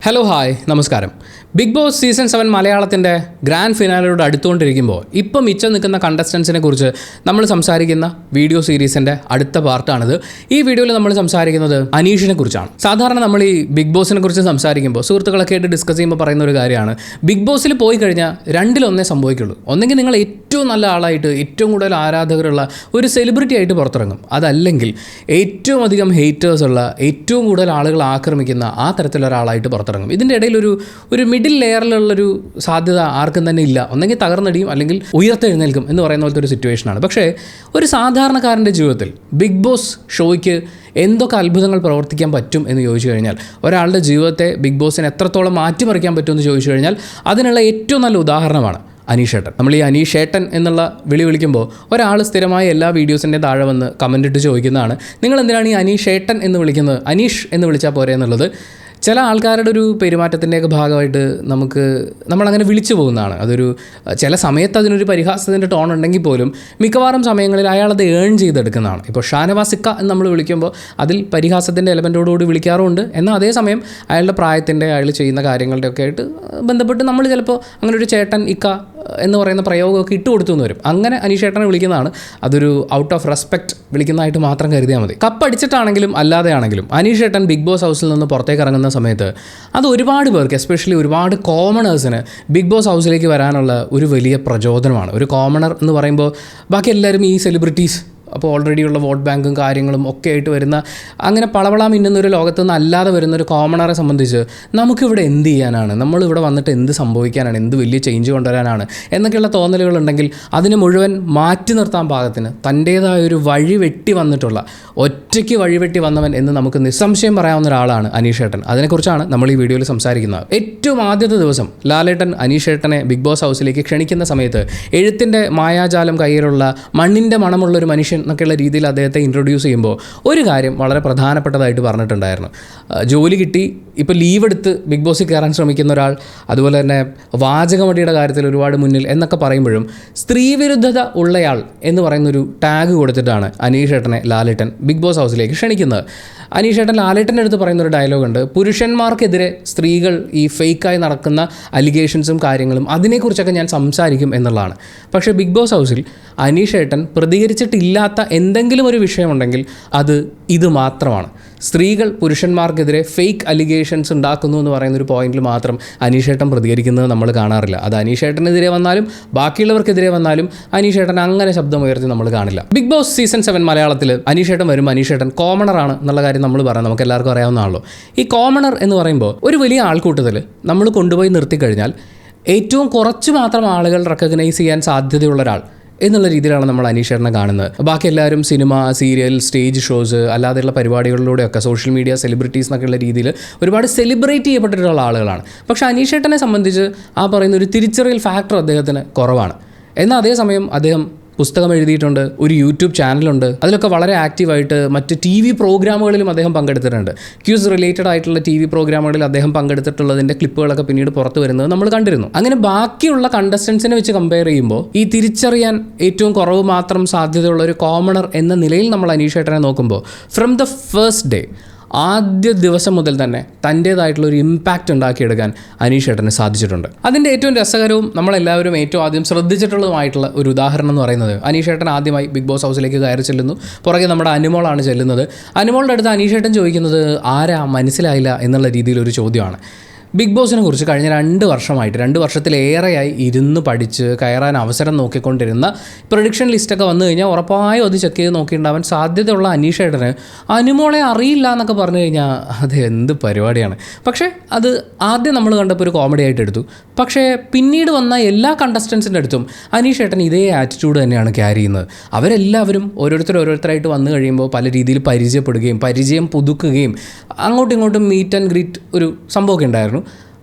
Hello hi നമസ്കാരം. Big boss season 7 മലയാളത്തിൻ്റെ grand ഫിനാലയോട് അടുത്തുകൊണ്ടിരിക്കുമ്പോൾ ഇപ്പം മിച്ചം നിൽക്കുന്ന കണ്ടസ്റ്റൻസിനെ കുറിച്ച് നമ്മൾ സംസാരിക്കുന്ന വീഡിയോ സീരീസിൻ്റെ അടുത്ത പാർട്ടാണിത്. ഈ വീഡിയോയിൽ നമ്മൾ സംസാരിക്കുന്നത് അനീഷിനെ കുറിച്ചാണ്. സാധാരണ നമ്മൾ ഈ ബിഗ് ബോസിനെ കുറിച്ച് സംസാരിക്കുമ്പോൾ സുഹൃത്തുക്കളൊക്കെ ആയിട്ട് ഡിസ്കസ് ചെയ്യുമ്പോൾ പറയുന്ന ഒരു കാര്യമാണ്, ബിഗ് ബോസിൽ പോയി കഴിഞ്ഞാൽ രണ്ടിലൊന്നേ സംഭവിക്കുള്ളൂ. ഒന്നെങ്കിൽ നിങ്ങൾ ഏറ്റവും നല്ല ആളായിട്ട് ഏറ്റവും കൂടുതൽ ആരാധകരുള്ള ഒരു സെലിബ്രിറ്റി ആയിട്ട് പുറത്തിറങ്ങും, അതല്ലെങ്കിൽ ഏറ്റവും അധികം ഹേറ്റേഴ്സ് ഉള്ള ഏറ്റവും കൂടുതൽ ആളുകൾ ആക്രമിക്കുന്ന ആ തരത്തിലൊരാളായിട്ട് പുറത്തിറങ്ങും. ഇതിൻ്റെ ഇടയിൽ ഒരു മിഡിൽ ലെയറിലുള്ളൊരു സാധ്യത ആർക്കും തന്നെ ഇല്ല. ഒന്നെങ്കിൽ തകർന്നടിയും അല്ലെങ്കിൽ ഉയർത്തെഴുന്നേൽക്കും എന്ന് പറയുന്ന പോലത്തെ ഒരു സിറ്റുവേഷനാണ്. പക്ഷേ ഒരു സാധാരണക്കാരൻ്റെ ജീവിതത്തിൽ ബിഗ് ബോസ് ഷോയ്ക്ക് എന്തൊക്കെ അത്ഭുതങ്ങൾ പ്രവർത്തിക്കാൻ പറ്റും എന്ന് ചോദിച്ചു കഴിഞ്ഞാൽ, ഒരാളുടെ ജീവിതത്തെ ബിഗ് ബോസിന് എത്രത്തോളം മാറ്റിമറിക്കാൻ പറ്റുമെന്ന് ചോദിച്ചു കഴിഞ്ഞാൽ അതിനുള്ള ഏറ്റവും നല്ല ഉദാഹരണമാണ് അനീഷേട്ടൻ. നമ്മൾ ഈ അനീഷേട്ടൻ എന്നുള്ള വിളിക്കുമ്പോൾ ഒരാൾ സ്ഥിരമായി എല്ലാ വീഡിയോസിൻ്റെ താഴെ വന്ന് കമൻ്റ് ഇട്ട് ചോദിക്കുന്നതാണ്, നിങ്ങൾ എന്തിനാണ് ഈ അനീഷേട്ടൻ എന്ന് വിളിക്കുന്നത്, അനീഷ് എന്ന് വിളിച്ചാൽ പോരെ എന്നുള്ളത്. ചില ആൾക്കാരുടെ ഒരു പെരുമാറ്റത്തിൻ്റെയൊക്കെ ഭാഗമായിട്ട് നമ്മളങ്ങനെ വിളിച്ചു പോകുന്നതാണ്. ചില സമയത്ത് അതിനൊരു പരിഹാസത്തിൻ്റെ ടോൺ ഉണ്ടെങ്കിൽ പോലും മിക്കവാറും സമയങ്ങളിൽ അയാളത് ഏൺ ചെയ്തെടുക്കുന്നതാണ്. ഇപ്പോൾ ഷാനവാസിക്ക എന്ന് നമ്മൾ വിളിക്കുമ്പോൾ അതിൽ പരിഹാസത്തിൻ്റെ എലമെൻറ്റോടുകൂടി വിളിക്കാറുമുണ്ട്. എന്നാൽ അതേസമയം അയാളുടെ പ്രായത്തിൻ്റെ അയാൾ ചെയ്യുന്ന കാര്യങ്ങളുടെയൊക്കെ ആയിട്ട് ബന്ധപ്പെട്ട് നമ്മൾ ചിലപ്പോൾ അങ്ങനെ ഒരു ചേട്ടൻ ഇക്ക എന്ന് പറയുന്ന പ്രയോഗമൊക്കെ ഇട്ട് കൊടുത്തു എന്ന് വരും. അങ്ങനെ അനീഷേട്ടനെ വിളിക്കുന്നതാണ്. അതൊരു ഔട്ട് ഓഫ് റെസ്പെക്റ്റ് വിളിക്കുന്നതായിട്ട് മാത്രം കരുതിയാൽ മതി. കപ്പടിച്ചിട്ടാണെങ്കിലും അല്ലാതെയാണെങ്കിലും അനീഷേട്ടൻ ബിഗ് ബോസ് ഹൗസിൽ നിന്ന് പുറത്തേക്ക് ഇറങ്ങുന്ന സമയത്ത് അത് ഒരുപാട് പേർക്ക്, എസ്പെഷ്യലി ഒരുപാട് കോമണേഴ്സിന് ബിഗ് ബോസ് ഹൗസിലേക്ക് വരാനുള്ള ഒരു വലിയ പ്രചോദനമാണ്. ഒരു കോമണർ എന്ന് പറയുമ്പോൾ ബാക്കി എല്ലാവരും ഈ സെലിബ്രിറ്റീസ്, അപ്പോൾ ഓൾറെഡി ഉള്ള വോട്ട് ബാങ്കും കാര്യങ്ങളും ഒക്കെ ആയിട്ട് വരുന്ന അങ്ങനെ പളവള മിന്നുന്നൊരു ലോകത്തു നിന്ന് അല്ലാതെ വരുന്നൊരു കോമണറെ സംബന്ധിച്ച് നമുക്കിവിടെ എന്ത് ചെയ്യാനാണ്, നമ്മളിവിടെ വന്നിട്ട് എന്ത് സംഭവിക്കാനാണ്, എന്ത് വലിയ ചേഞ്ച് കൊണ്ടുവരാനാണ് എന്നൊക്കെയുള്ള തോന്നലുകളുണ്ടെങ്കിൽ അതിനെ മുഴുവൻ മാറ്റി നിർത്താൻ പാകത്തിന് തൻ്റേതായൊരു വഴി വെട്ടി വന്നിട്ടുള്ള, ഒറ്റയ്ക്ക് വഴിവെട്ടി വന്നവൻ എന്ന് നമുക്ക് നിസ്സംശയം പറയാവുന്ന ഒരാളാണ് അനീഷേട്ടൻ. അതിനെക്കുറിച്ചാണ് നമ്മൾ ഈ വീഡിയോയിൽ സംസാരിക്കുന്നത്. ഏറ്റവും ആദ്യത്തെ ദിവസം ലാലേട്ടൻ അനീഷേട്ടനെ ബിഗ് ബോസ് ഹൗസിലേക്ക് ക്ഷണിക്കുന്ന സമയത്ത് എഴുത്തിൻ്റെ മായാജാലം കയ്യിലുള്ള മണ്ണിൻ്റെ മണമുള്ളൊരു മനുഷ്യൻ എന്നൊക്കെയുള്ള രീതിയിൽ അദ്ദേഹത്തെ ഇൻട്രൊഡ്യൂസ് ചെയ്യുമ്പോൾ ഒരു കാര്യം വളരെ പ്രധാനപ്പെട്ടതായിട്ട് പറഞ്ഞിട്ടുണ്ടായിരുന്നു. ജോലി കിട്ടി ഇപ്പോൾ ലീവ് എടുത്ത് ബിഗ് ബോസിൽ കയറാൻ ശ്രമിക്കുന്ന ഒരാൾ, അതുപോലെ തന്നെ വാചകമടിയുടെ കാര്യത്തിൽ ഒരുപാട് മുന്നിൽ എന്നൊക്കെ പറയുമ്പോഴും സ്ത്രീവിരുദ്ധത ഉള്ളയാൾ എന്ന് പറയുന്നൊരു ടാഗ് കൊടുത്തിട്ടാണ് അനീഷേട്ടനെ ലാലേട്ടൻ ബിഗ് ബോസ് ഹൗസിലേക്ക് ക്ഷണിക്കുന്നത്. അനീഷേട്ടൻ ലാലേട്ടൻ്റെ അടുത്ത് പറയുന്നൊരു ഡയലോഗുണ്ട്, പുരുഷന്മാർക്കെതിരെ സ്ത്രീകൾ ഈ ഫേക്കായി നടക്കുന്ന അലിഗേഷൻസും കാര്യങ്ങളും അതിനെക്കുറിച്ചൊക്കെ ഞാൻ സംസാരിക്കും എന്നുള്ളതാണ്. പക്ഷേ ബിഗ് ബോസ് ഹൗസിൽ അനീഷേട്ടൻ പ്രതികരിച്ചിട്ടില്ലാത്ത എന്തെങ്കിലും ഒരു വിഷയമുണ്ടെങ്കിൽ അത് ഇത് മാത്രമാണ്. സ്ത്രീകൾ പുരുഷന്മാർക്കെതിരെ ഫേക്ക് അലിഗേഷൻസ് ഉണ്ടാക്കുന്നു എന്ന് പറയുന്നൊരു പോയിന്റിൽ മാത്രം അനീഷേട്ടൻ പ്രതികരിക്കുന്നത് നമ്മൾ കാണാറില്ല. അത് അനീഷേട്ടനെതിരെ വന്നാലും ബാക്കിയുള്ളവർക്കെതിരെ വന്നാലും അനീഷേട്ടൻ അങ്ങനെ ശബ്ദമുയർത്തി നമ്മൾ കാണില്ല. ബിഗ് ബോസ് സീസൺ 7 മലയാളത്തിൽ അനീഷേട്ടൻ വരുമ്പോൾ അനീഷേട്ടൻ കോമണറാണ് എന്നുള്ള കാര്യം നമ്മൾ പറയാം, നമുക്ക് എല്ലാവർക്കും അറിയാവുന്നതാണല്ലോ. ഈ കോമണർ എന്ന് പറയുമ്പോൾ ഒരു വലിയ ആൾക്കൂട്ടത്തിൽ നമ്മൾ കൊണ്ടുപോയി നിർത്തിക്കഴിഞ്ഞാൽ ഏറ്റവും കുറച്ച് മാത്രം ആളുകൾ റെക്കഗ്നൈസ് ചെയ്യാൻ സാധ്യതയുള്ള ഒരാൾ എന്നുള്ള രീതിയിലാണ് നമ്മൾ അനീഷേട്ടനെ കാണുന്നത്. ബാക്കി എല്ലാവരും സിനിമ, സീരിയൽ, സ്റ്റേജ് ഷോസ്, അല്ലാതെയുള്ള പരിപാടികളിലൂടെയൊക്കെ സോഷ്യൽ മീഡിയ സെലിബ്രിറ്റീസ് എന്നൊക്കെയുള്ള രീതിയിൽ ഒരുപാട് സെലിബ്രേറ്റ് ചെയ്യപ്പെട്ടിട്ടുള്ള ആളുകളാണ്. പക്ഷേ അനീഷേട്ടനെ സംബന്ധിച്ച് ആ പറയുന്ന ഒരു തിരിച്ചറിയൽ ഫാക്ടർ അദ്ദേഹത്തിന് കുറവാണ്. എന്നാൽ അതേസമയം അദ്ദേഹം പുസ്തകം എഴുതിയിട്ടുണ്ട്, ഒരു യൂട്യൂബ് ചാനലുണ്ട്, അതിലൊക്കെ വളരെ ആക്റ്റീവായിട്ട് മറ്റ് TV പ്രോഗ്രാമുകളിലും അദ്ദേഹം പങ്കെടുത്തിട്ടുണ്ട്. ക്യൂസ് റിലേറ്റഡ് ആയിട്ടുള്ള TV പ്രോഗ്രാമുകളിൽ അദ്ദേഹം പങ്കെടുത്തിട്ടുള്ളതിൻ്റെ ക്ലിപ്പുകളൊക്കെ പിന്നീട് പുറത്തു വരുന്നത് നമ്മൾ കണ്ടിരുന്നു. അങ്ങനെ ബാക്കിയുള്ള കണ്ടസ്റ്റൻസിനെ വെച്ച് കമ്പയർ ചെയ്യുമ്പോൾ ഈ തിരിച്ചറിയാൻ ഏറ്റവും കുറവ് മാത്രം സാധ്യതയുള്ള ഒരു കോമണർ എന്ന നിലയിൽ നമ്മൾ അനീഷേട്ടനെ നോക്കുമ്പോൾ ഫ്രം ദ ഫസ്റ്റ് ഡേ, ആദ്യ ദിവസം മുതൽ തന്നെ തൻ്റേതായിട്ടുള്ള ഒരു ഇമ്പാക്റ്റ് ഉണ്ടാക്കിയെടുക്കാൻ അനീഷേട്ടന് സാധിച്ചിട്ടുണ്ട്. അതിൻ്റെ ഏറ്റവും രസകരവും നമ്മളെല്ലാവരും ഏറ്റവും ആദ്യം ശ്രദ്ധിച്ചിട്ടുള്ളതുമായിട്ടുള്ള ഒരു ഉദാഹരണം എന്ന് പറയുന്നത്, അനീഷേട്ടൻ ആദ്യമായി ബിഗ് ബോസ് ഹൗസിലേക്ക് കയറി ചെല്ലുന്നു. പുറകെ നമ്മുടെ അനുമോളാണ് ചെല്ലുന്നത്. അനുമോളുടെ അടുത്ത് അനീഷേട്ടൻ ചോദിക്കുന്നത് ആരാ മനസ്സിലായില്ല എന്നുള്ള രീതിയിലൊരു ചോദ്യമാണ്. ബിഗ് ബോസിനെ കുറിച്ച് കഴിഞ്ഞ 2 വർഷത്തിലേറെയായി ഇരുന്ന് പഠിച്ച് കയറാൻ അവസരം നോക്കിക്കൊണ്ടിരുന്ന പ്രൊഡിക്ഷൻ ലിസ്റ്റൊക്കെ വന്നു കഴിഞ്ഞാൽ ഉറപ്പായും അത് ചെക്ക് ചെയ്ത് നോക്കിയിട്ടുണ്ടാവാൻ സാധ്യതയുള്ള അനീഷേട്ടന് അനുമോളെ അറിയില്ല എന്നൊക്കെ പറഞ്ഞു കഴിഞ്ഞാൽ അത് എന്ത് പരിപാടിയാണ്. പക്ഷേ അത് ആദ്യം നമ്മൾ കണ്ടപ്പോൾ ഒരു കോമഡി ആയിട്ട് എടുത്തു. പക്ഷേ പിന്നീട് വന്ന എല്ലാ കണ്ടസ്റ്റൻസിൻ്റെ അടുത്തും അനീഷേട്ടൻ ഇതേ ആറ്റിറ്റ്യൂഡ് തന്നെയാണ് ക്യാരി ചെയ്യുന്നത്. അവരെല്ലാവരും ഓരോരുത്തരായിട്ട് വന്നു കഴിയുമ്പോൾ പല രീതിയിൽ പരിചയപ്പെടുകയും പരിചയം പുതുക്കുകയും അങ്ങോട്ടും ഇങ്ങോട്ടും മീറ്റ് ആൻഡ് ഗ്രീറ്റ് ഒരു സംഭവമൊക്കെ ഉണ്ടായിരുന്നു.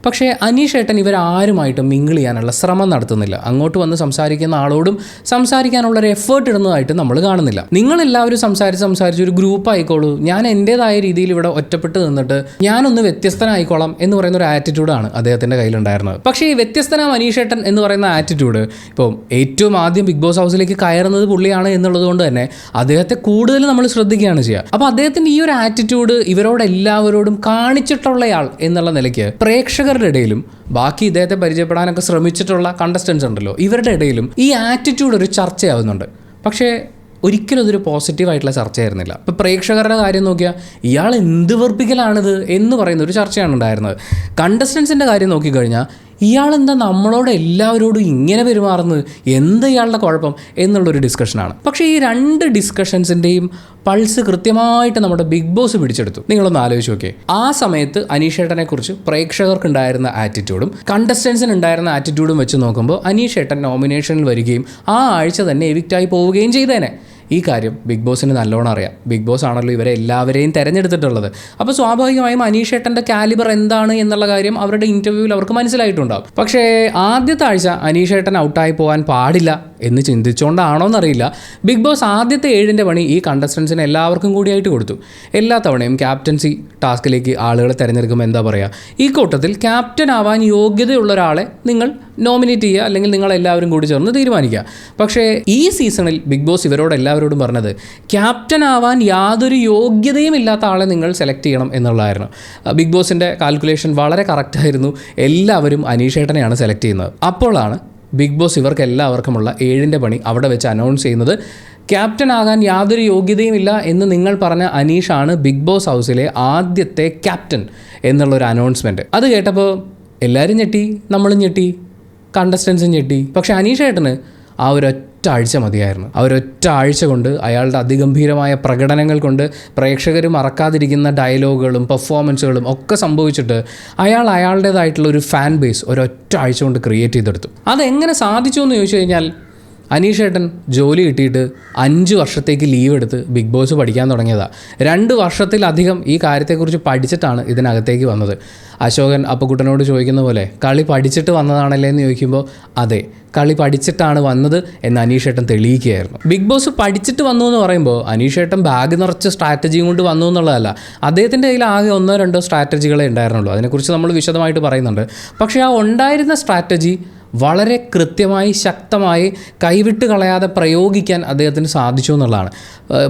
പക്ഷേ അനീഷ് ഏട്ടൻ ഇവരാരുമായിട്ടും മിങ്കിൾ ചെയ്യാനുള്ള ശ്രമം നടത്തുന്നില്ല. അങ്ങോട്ട് വന്ന് സംസാരിക്കുന്ന ആളോടും സംസാരിക്കാനുള്ള ഒരു എഫേർട്ട് ഇടുന്നതായിട്ട് നമ്മൾ കാണുന്നില്ല. നിങ്ങളെല്ലാവരും സംസാരിച്ച് ഒരു ഗ്രൂപ്പ് ആയിക്കോളൂ, ഞാൻ എൻ്റേതായ രീതിയിൽ ഇവിടെ ഒറ്റപ്പെട്ട് നിന്നിട്ട് ഞാനൊന്ന് വ്യത്യസ്തനായിക്കോളാം എന്ന് പറയുന്ന ഒരു ആറ്റിറ്റ്യൂഡാണ് അദ്ദേഹത്തിൻ്റെ കയ്യിലുണ്ടായിരുന്നത്. പക്ഷേ ഈ വ്യത്യസ്തനാം അനീഷ് ഏട്ടൻ എന്ന് പറയുന്ന ആറ്റിറ്റ്യൂഡ് ഇപ്പോൾ ഏറ്റവും ആദ്യം ബിഗ് ബോസ് ഹൗസിലേക്ക് കയറുന്നത് പുള്ളിയാണ് എന്നുള്ളത് കൊണ്ട് തന്നെ അദ്ദേഹത്തെ കൂടുതൽ നമ്മൾ ശ്രദ്ധിക്കുകയാണ് ചെയ്യുക. അപ്പോൾ അദ്ദേഹത്തിൻ്റെ ഈ ഒരു ആറ്റിറ്റ്യൂഡ് ഇവരോടെല്ലാവരോടും കാണിച്ചിട്ടുള്ളയാൾ എന്നുള്ള നിലയ്ക്ക് പ്രേക്ഷകരുടെ ഇടയിലും ബാക്കി ഇദ്ദേഹത്തെ പരിചയപ്പെടാനൊക്കെ ശ്രമിച്ചിട്ടുള്ള കണ്ടസ്റ്റൻസ് ഉണ്ടല്ലോ, ഇവരുടെ ഇടയിലും ഈ ആറ്റിറ്റ്യൂഡ് ഒരു ചർച്ചയാവുന്നുണ്ട്. പക്ഷേ ഒരിക്കലും അതൊരു പോസിറ്റീവായിട്ടുള്ള ചർച്ചയായിരുന്നില്ല. ഇപ്പോൾ പ്രേക്ഷകരുടെ കാര്യം നോക്കിയാൽ ഇയാൾ എന്ത് വെറുപ്പിക്കലാണിത് എന്ന് പറയുന്ന ഒരു ചർച്ചയാണ് ഉണ്ടായിരുന്നത്. കണ്ടസ്റ്റൻസിൻ്റെ കാര്യം നോക്കിക്കഴിഞ്ഞാൽ ഇയാളെന്താ നമ്മളോട് എല്ലാവരോടും ഇങ്ങനെ പെരുമാറുന്നത്, എന്താ ഇയാളുടെ കുഴപ്പം എന്നുള്ളൊരു ഡിസ്കഷനാണ്. പക്ഷേ ഈ രണ്ട് ഡിസ്കഷൻസിൻ്റെയും പൾസ് കൃത്യമായിട്ട് നമ്മുടെ ബിഗ് ബോസ് പിടിച്ചെടുത്തു. നിങ്ങളൊന്ന് ആലോചിച്ച് നോക്കിയേ. ആ സമയത്ത് അനീഷ് ഏട്ടനെ കുറിച്ച് പ്രേക്ഷകർക്ക് ഉണ്ടായിരുന്ന ആറ്റിറ്റ്യൂഡും കണ്ടസ്റ്റൻസിന് ഉണ്ടായിരുന്ന ആറ്റിറ്റ്യൂഡും വെച്ച് നോക്കുമ്പോൾ അനീഷ് ഏട്ടൻ നോമിനേഷനിൽ വരികയും ആ ആഴ്ച തന്നെ എവിക്റ്റായി പോവുകയും ചെയ്തേനെ. ഈ കാര്യം ബിഗ് ബോസിന് നല്ലോണം അറിയാം. ബിഗ് ബോസ് ആണല്ലോ ഇവരെ എല്ലാവരെയും തിരഞ്ഞെടുത്തിട്ടുള്ളത്. അപ്പോൾ സ്വാഭാവികമായും അനീഷ് ഏട്ടൻ്റെ കാലിബർ എന്താണ് എന്നുള്ള കാര്യം അവരുടെ ഇൻ്റർവ്യൂവിൽ അവർക്ക് മനസ്സിലായിട്ടുണ്ടാകും. പക്ഷേ ആദ്യത്തെ ആഴ്ച അനീഷ് ഏട്ടൻ ഔട്ടായി പോകാൻ പാടില്ല എന്ന് ചിന്തിച്ചുകൊണ്ടാണോന്നറിയില്ല, ബിഗ് ബോസ് ആദ്യത്തെ 7ൻ്റെ പണി ഈ കണ്ടസ്റ്റൻസിന് എല്ലാവർക്കും കൂടിയായിട്ട് കൊടുത്തു. എല്ലാ തവണയും ക്യാപ്റ്റൻസി ടാസ്കിലേക്ക് ആളുകളെ തിരഞ്ഞെടുക്കുമ്പോൾ എന്താ പറയുക, ഈ കൂട്ടത്തിൽ ക്യാപ്റ്റൻ ആവാൻ യോഗ്യതയുള്ള ഒരാളെ നിങ്ങൾ നോമിനേറ്റ് ചെയ്യുക, അല്ലെങ്കിൽ നിങ്ങളെല്ലാവരും കൂടി ചേർന്ന് തീരുമാനിക്കുക. പക്ഷേ ഈ സീസണിൽ ബിഗ് ബോസ് ഇവരോടെല്ലാവരോടും പറഞ്ഞത് ക്യാപ്റ്റൻ ആവാൻ യാതൊരു യോഗ്യതയും ഇല്ലാത്ത ആളെ നിങ്ങൾ സെലക്ട് ചെയ്യണം എന്നുള്ളതായിരുന്നു. ബിഗ് ബോസിൻ്റെ കാൽക്കുലേഷൻ വളരെ കറക്റ്റായിരുന്നു. എല്ലാവരും അനീഷ് ഏട്ടനെയാണ് സെലക്ട് ചെയ്യുന്നത്. അപ്പോഴാണ് ബിഗ് ബോസ് ഇവർക്ക് എല്ലാവർക്കുമുള്ള 7ൻ്റെ പണി അവിടെ വെച്ച് അനൗൺസ് ചെയ്യുന്നത്. ക്യാപ്റ്റൻ ആകാൻ യാതൊരു യോഗ്യതയുമില്ല എന്ന് നിങ്ങൾ പറഞ്ഞ അനീഷാണ് ബിഗ് ബോസ് ഹൗസിലെ ആദ്യത്തെ ക്യാപ്റ്റൻ എന്നുള്ളൊരു അനൗൺസ്മെൻറ്റ്. അത് കേട്ടപ്പോൾ എല്ലാവരും ഞെട്ടി, നമ്മളും ഞെട്ടി, കണ്ടസ്റ്റൻസും ഞെട്ടി. പക്ഷേ അനീഷ് ഏട്ടന് ആ ഒരൊറ്റ ആഴ്ച മതിയായിരുന്നു. ആ ഒരൊറ്റ ആഴ്ച കൊണ്ട് അയാളുടെ അതിഗംഭീരമായ പ്രകടനങ്ങൾ കൊണ്ട് പ്രേക്ഷകർ മറക്കാതിരിക്കുന്ന ഡയലോഗുകളും പെർഫോമൻസുകളും ഒക്കെ സംഭവിച്ചിട്ട് അയാളുടേതായിട്ടുള്ള ഒരു ഫാൻ ബേസ് ഒരൊറ്റ ആഴ്ച കൊണ്ട് ക്രിയേറ്റ് ചെയ്തെടുത്തു. അതെങ്ങനെ സാധിച്ചു എന്ന് ചോദിച്ചു കഴിഞ്ഞാൽ അനീഷ് ഏട്ടൻ ജോലി കിട്ടിയിട്ട് 5 വർഷത്തേക്ക് ലീവ് എടുത്ത് ബിഗ് ബോസ് പഠിക്കാൻ തുടങ്ങിയതാണ്. 2 വർഷത്തിലധികം ഈ കാര്യത്തെക്കുറിച്ച് പഠിച്ചിട്ടാണ് ഇതിനകത്തേക്ക് വന്നത്. അശോകൻ അപ്പക്കുട്ടനോട് ചോദിക്കുന്ന പോലെ കളി പഠിച്ചിട്ട് വന്നതാണല്ലേ എന്ന് ചോദിക്കുമ്പോൾ അതെ, കളി പഠിച്ചിട്ടാണ് വന്നത് എന്ന് അനീഷ് ഏട്ടൻ തെളിയിക്കുകയായിരുന്നു. ബിഗ് ബോസ് പഠിച്ചിട്ട് വന്നു എന്ന് പറയുമ്പോൾ അനീഷ് ഏട്ടൻ ബാഗ് നിറച്ച് സ്ട്രാറ്റജിയും കൊണ്ട് വന്നു എന്നുള്ളതല്ല. അദ്ദേഹത്തിൻ്റെ കയ്യിൽ ആകെ 1-2 സ്ട്രാറ്റജികളെ ഉണ്ടായിരുന്നുള്ളൂ. അതിനെക്കുറിച്ച് നമ്മൾ വിശദമായിട്ട് പറയുന്നുണ്ട്. പക്ഷേ ആ ഉണ്ടായിരുന്ന സ്ട്രാറ്റജി വളരെ കൃത്യമായി ശക്തമായി കൈവിട്ട് കളയാതെ പ്രയോഗിക്കാൻ അദ്ദേഹത്തിന് സാധിച്ചു എന്നുള്ളതാണ്.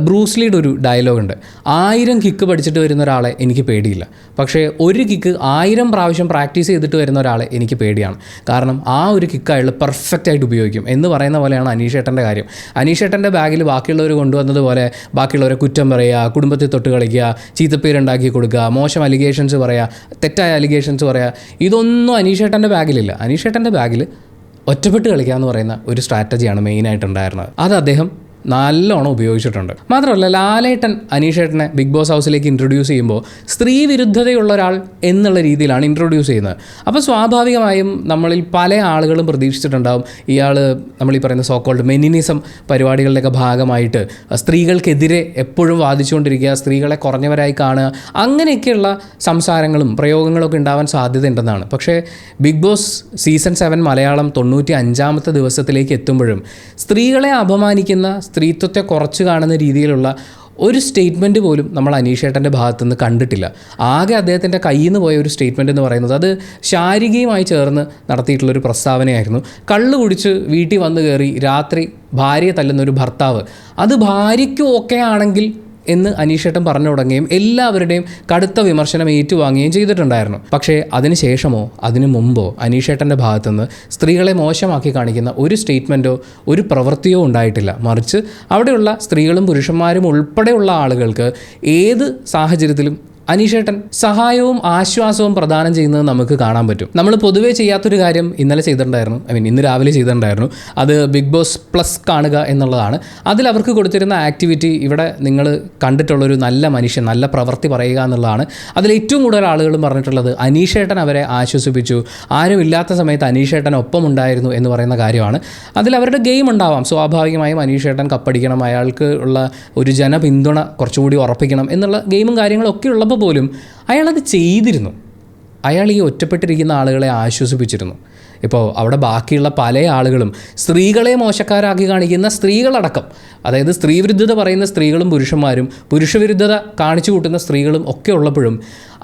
ബ്രൂസ്ലിയുടെ ഒരു ഡയലോഗുണ്ട്, 1000 കിക്ക് പഠിച്ചിട്ട് വരുന്ന ഒരാളെ എനിക്ക് പേടിയില്ല, പക്ഷേ ഒരു കിക്ക് 1000 പ്രാവശ്യം പ്രാക്ടീസ് ചെയ്തിട്ട് വരുന്ന ഒരാളെ എനിക്ക് പേടിയാണ്. കാരണം ആ ഒരു കിക്ക് അയാൾ പെർഫെക്റ്റ് ആയിട്ട് ഉപയോഗിക്കും എന്ന് പറയുന്ന പോലെയാണ് അനീഷ് ഏട്ടൻ്റെ കാര്യം. അനീഷ് ഏട്ടൻ്റെ ബാഗിൽ ബാക്കിയുള്ളവർ കൊണ്ടുവന്നതുപോലെ ബാക്കിയുള്ളവരെ കുറ്റം പറയുക, കുടുംബത്തിൽ തൊട്ട് കളിക്കുക, ചീത്തപ്പേരുണ്ടാക്കി കൊടുക്കുക, മോശം അലിഗേഷൻസ് പറയുക, തെറ്റായ അലിഗേഷൻസ് പറയുക, ഇതൊന്നും അനീഷ് ഏട്ടൻ്റെ ബാഗിലില്ല. അനീഷ് ഏട്ടൻ്റെ ബാഗിൽ ഒറ്റപ്പെട്ട് കളിക്കുക എന്ന് പറയുന്ന ഒരു സ്ട്രാറ്റജിയാണ് മെയിനായിട്ടുണ്ടായിരുന്നത്. അത് അദ്ദേഹം നല്ലോണം ഉപയോഗിച്ചിട്ടുണ്ട്. മാത്രമല്ല ലാലേട്ടൻ അനീഷ് ഏട്ടനെ ബിഗ് ബോസ് ഹൗസിലേക്ക് ഇൻട്രൊഡ്യൂസ് ചെയ്യുമ്പോൾ സ്ത്രീ വിരുദ്ധതയുള്ള ഒരാൾ എന്നുള്ള രീതിയിലാണ് ഇൻട്രൊഡ്യൂസ് ചെയ്യുന്നത്. അപ്പോൾ സ്വാഭാവികമായും നമ്മളിൽ പല ആളുകളും പ്രതീക്ഷിച്ചിട്ടുണ്ടാവും ഇയാൾ നമ്മളീ പറയുന്ന സോക്കോൾഡ് മെനിനിസം പരിപാടികളുടെയൊക്കെ ഭാഗമായിട്ട് സ്ത്രീകൾക്കെതിരെ എപ്പോഴും വാദിച്ചുകൊണ്ടിരിക്കുക, സ്ത്രീകളെ കുറഞ്ഞവരായി കാണുക, അങ്ങനെയൊക്കെയുള്ള സംസാരങ്ങളും പ്രയോഗങ്ങളൊക്കെ ഉണ്ടാവാൻ സാധ്യതയുണ്ടെന്നാണ്. പക്ഷേ ബിഗ് ബോസ് സീസൺ 7 മലയാളം 95ാമത്തെ ദിവസത്തിലേക്ക് എത്തുമ്പോഴും സ്ത്രീകളെ അപമാനിക്കുന്ന, സ്ത്രീത്വത്തെ കുറച്ച് കാണുന്ന രീതിയിലുള്ള ഒരു സ്റ്റേറ്റ്മെൻറ്റ് പോലും നമ്മൾ അനീഷ് ഏട്ടൻ്റെ ഭാഗത്തുനിന്ന് കണ്ടിട്ടില്ല. ആകെ അദ്ദേഹത്തിൻ്റെ കയ്യിൽ നിന്ന് പോയ ഒരു സ്റ്റേറ്റ്മെൻറ്റ് എന്ന് പറയുന്നത് അത് ശാരീരികമായി ചേർന്ന് നടത്തിയിട്ടുള്ളൊരു പ്രസ്താവനയായിരുന്നു. കള്ള് കുടിച്ച് വീട്ടിൽ വന്ന് കയറി രാത്രി ഭാര്യയെ തല്ലുന്ന ഒരു ഭർത്താവ്, അത് ഭാര്യയ്ക്ക് ഓക്കെ ആണെങ്കിൽ എന്ന് അനീഷ് ഏട്ടൻ പറഞ്ഞു തുടങ്ങുകയും എല്ലാവരുടെയും കടുത്ത വിമർശനം ഏറ്റുവാങ്ങുകയും ചെയ്തിട്ടുണ്ടായിരുന്നു. പക്ഷേ അതിന് ശേഷമോ അതിനു മുമ്പോ അനീഷ് ഏട്ടൻ്റെ ഭാഗത്തുനിന്ന് സ്ത്രീകളെ മോശമാക്കി കാണിക്കുന്ന ഒരു സ്റ്റേറ്റ്മെൻറ്റോ ഒരു പ്രവൃത്തിയോ ഉണ്ടായിട്ടില്ല. മറിച്ച് അവിടെയുള്ള സ്ത്രീകളും പുരുഷന്മാരും ഉൾപ്പെടെയുള്ള ആളുകൾക്ക് ഏത് സാഹചര്യത്തിലും അനീഷ് ഏട്ടൻ സഹായവും ആശ്വാസവും പ്രദാനം ചെയ്യുന്നത് നമുക്ക് കാണാൻ പറ്റും. നമ്മൾ പൊതുവേ ചെയ്യാത്തൊരു കാര്യം ഇന്നലെ ചെയ്തിട്ടുണ്ടായിരുന്നു, ഇന്ന് രാവിലെ ചെയ്തിട്ടുണ്ടായിരുന്നു. അത് ബിഗ് ബോസ് പ്ലസ് കാണുക എന്നുള്ളതാണ്. അതിൽ അവർക്ക് കൊടുത്തിരുന്ന ആക്ടിവിറ്റി ഇവിടെ നിങ്ങൾ കണ്ടിട്ടുള്ളൊരു നല്ല മനുഷ്യൻ, നല്ല പ്രവൃത്തി പറയുക എന്നുള്ളതാണ്. അതിൽ ഏറ്റവും കൂടുതൽ ആളുകളും പറഞ്ഞിട്ടുള്ളത് അനീഷ് ഏട്ടൻ അവരെ ആശ്വസിപ്പിച്ചു, ആരും ഇല്ലാത്ത സമയത്ത് അനീഷ് ഏട്ടൻ ഒപ്പം ഉണ്ടായിരുന്നു എന്ന് പറയുന്ന കാര്യമാണ്. അതിൽ അവരുടെ ഗെയിം ഉണ്ടാവാം. സ്വാഭാവികമായും അനീഷ് ഏട്ടൻ കപ്പടിക്കണം, അയാൾക്ക് ഉള്ള ഒരു ജനപിന്തുണ കുറച്ചുകൂടി ഉറപ്പിക്കണം എന്നുള്ള ഗെയിമും കാര്യങ്ങളൊക്കെ ഉള്ളപ്പോൾ പോലും അയാളത് ചെയ്തിരുന്നു. അയാൾ ഈ ഒറ്റപ്പെട്ടിരിക്കുന്ന ആളുകളെ ആശ്വസിപ്പിച്ചിരുന്നു. ഇപ്പോൾ അവിടെ ബാക്കിയുള്ള പല ആളുകളും സ്ത്രീകളെ മോശക്കാരാക്കി കാണിക്കുന്ന സ്ത്രീകളടക്കം, അതായത് സ്ത്രീവിരുദ്ധത പറയുന്ന സ്ത്രീകളും പുരുഷന്മാരും, പുരുഷവിരുദ്ധത കാണിച്ചു കൂട്ടുന്ന സ്ത്രീകളും ഒക്കെ ഉള്ളപ്പോഴും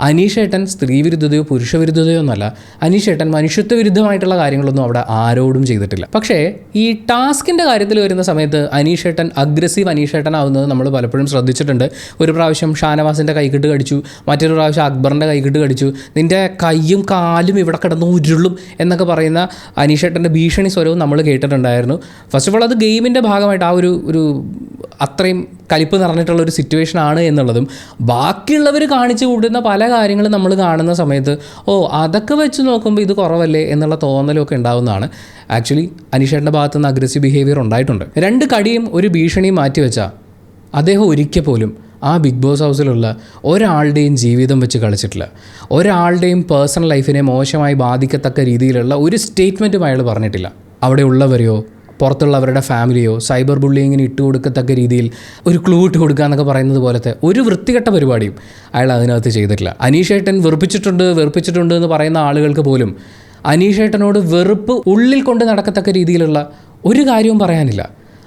അനീഷേട്ടൻ സ്ത്രീവിരുദ്ധതയോ പുരുഷവിരുദ്ധതയോ ഒന്നല്ല, അനീഷേട്ടൻ മനുഷ്യത്വ വിരുദ്ധമായിട്ടുള്ള കാര്യങ്ങളൊന്നും അവിടെ ആരോടും ചെയ്തിട്ടില്ല. പക്ഷേ ഈ ടാസ്കിൻ്റെ കാര്യത്തിൽ വരുന്ന സമയത്ത് അനീഷേട്ടൻ അഗ്രസീവ് അനീഷേട്ടനാവുന്നത് നമ്മൾ പലപ്പോഴും ശ്രദ്ധിച്ചിട്ടുണ്ട്. ഒരു പ്രാവശ്യം ഷാനവാസിൻ്റെ കൈക്കിട്ട് കടിച്ചു, മറ്റൊരു പ്രാവശ്യം അക്ബറിൻ്റെ കൈക്കിട്ട് കടിച്ചു, നിൻ്റെ കൈയും കാലും ഇവിടെ കിടന്ന് ഉരുളും എന്നൊക്കെ പറയുന്ന അനീഷേട്ടൻ്റെ ഭീഷണി സ്വരവും നമ്മൾ കേട്ടിട്ടുണ്ടായിരുന്നു. ഫസ്റ്റ് ഓഫ് ഓൾ അത് ഗെയിമിൻ്റെ ഭാഗമായിട്ട് ആ ഒരു അത്രയും കലിപ്പ് നിറഞ്ഞിട്ടുള്ള ഒരു സിറ്റുവേഷൻ ആണ് എന്നുള്ളതും, ബാക്കിയുള്ളവർ കാണിച്ചു കൂട്ടുന്ന പല കാര്യങ്ങളും നമ്മൾ കാണുന്ന സമയത്ത് അതൊക്കെ വെച്ച് നോക്കുമ്പോൾ ഇത് കുറവല്ലേ എന്നുള്ള തോന്നലൊക്കെ ഉണ്ടാകുന്നതാണ്. ആക്ച്വലി അനീഷേട്ടൻ്റെ ഭാഗത്തു നിന്ന് അഗ്രസീവ് ബിഹേവിയർ ഉണ്ടായിട്ടുണ്ട്. 2 കടിയും ഒരു ഭീഷണിയും മാറ്റിവെച്ചാൽ അദ്ദേഹം ഒരിക്കൽ പോലും ആ ബിഗ് ബോസ് ഹൗസിലുള്ള ഒരാളുടെയും ജീവിതം വെച്ച് കളിച്ചിട്ടില്ല. ഒരാളുടെയും പേഴ്സണൽ ലൈഫിനെ മോശമായി ബാധിക്കത്തക്ക രീതിയിലുള്ള ഒരു സ്റ്റേറ്റ്മെൻറ്റും അയാൾ പറഞ്ഞിട്ടില്ല. അവിടെ ഉള്ളവരെയോ പുറത്തുള്ളവരുടെ ഫാമിലിയോ സൈബർ ബുള്ളിങ്ങിന് ഇട്ട് കൊടുക്കത്തക്ക രീതിയിൽ ഒരു ക്ലൂ ഇട്ട് കൊടുക്കുക എന്നൊക്കെ പറയുന്നത് പോലത്തെ ഒരു വൃത്തികെട്ട പരിപാടിയും അയാൾ അതിനകത്ത് ചെയ്തിട്ടില്ല. അനീഷേട്ടൻ വെറുപ്പിച്ചിട്ടുണ്ട് എന്ന് പറയുന്ന ആളുകൾക്ക് പോലും അനീഷേട്ടനോട് വെറുപ്പ് ഉള്ളിൽ കൊണ്ട് നടക്കത്തക്ക രീതിയിലുള്ള ഒരു കാര്യവും പറയാനില്ല.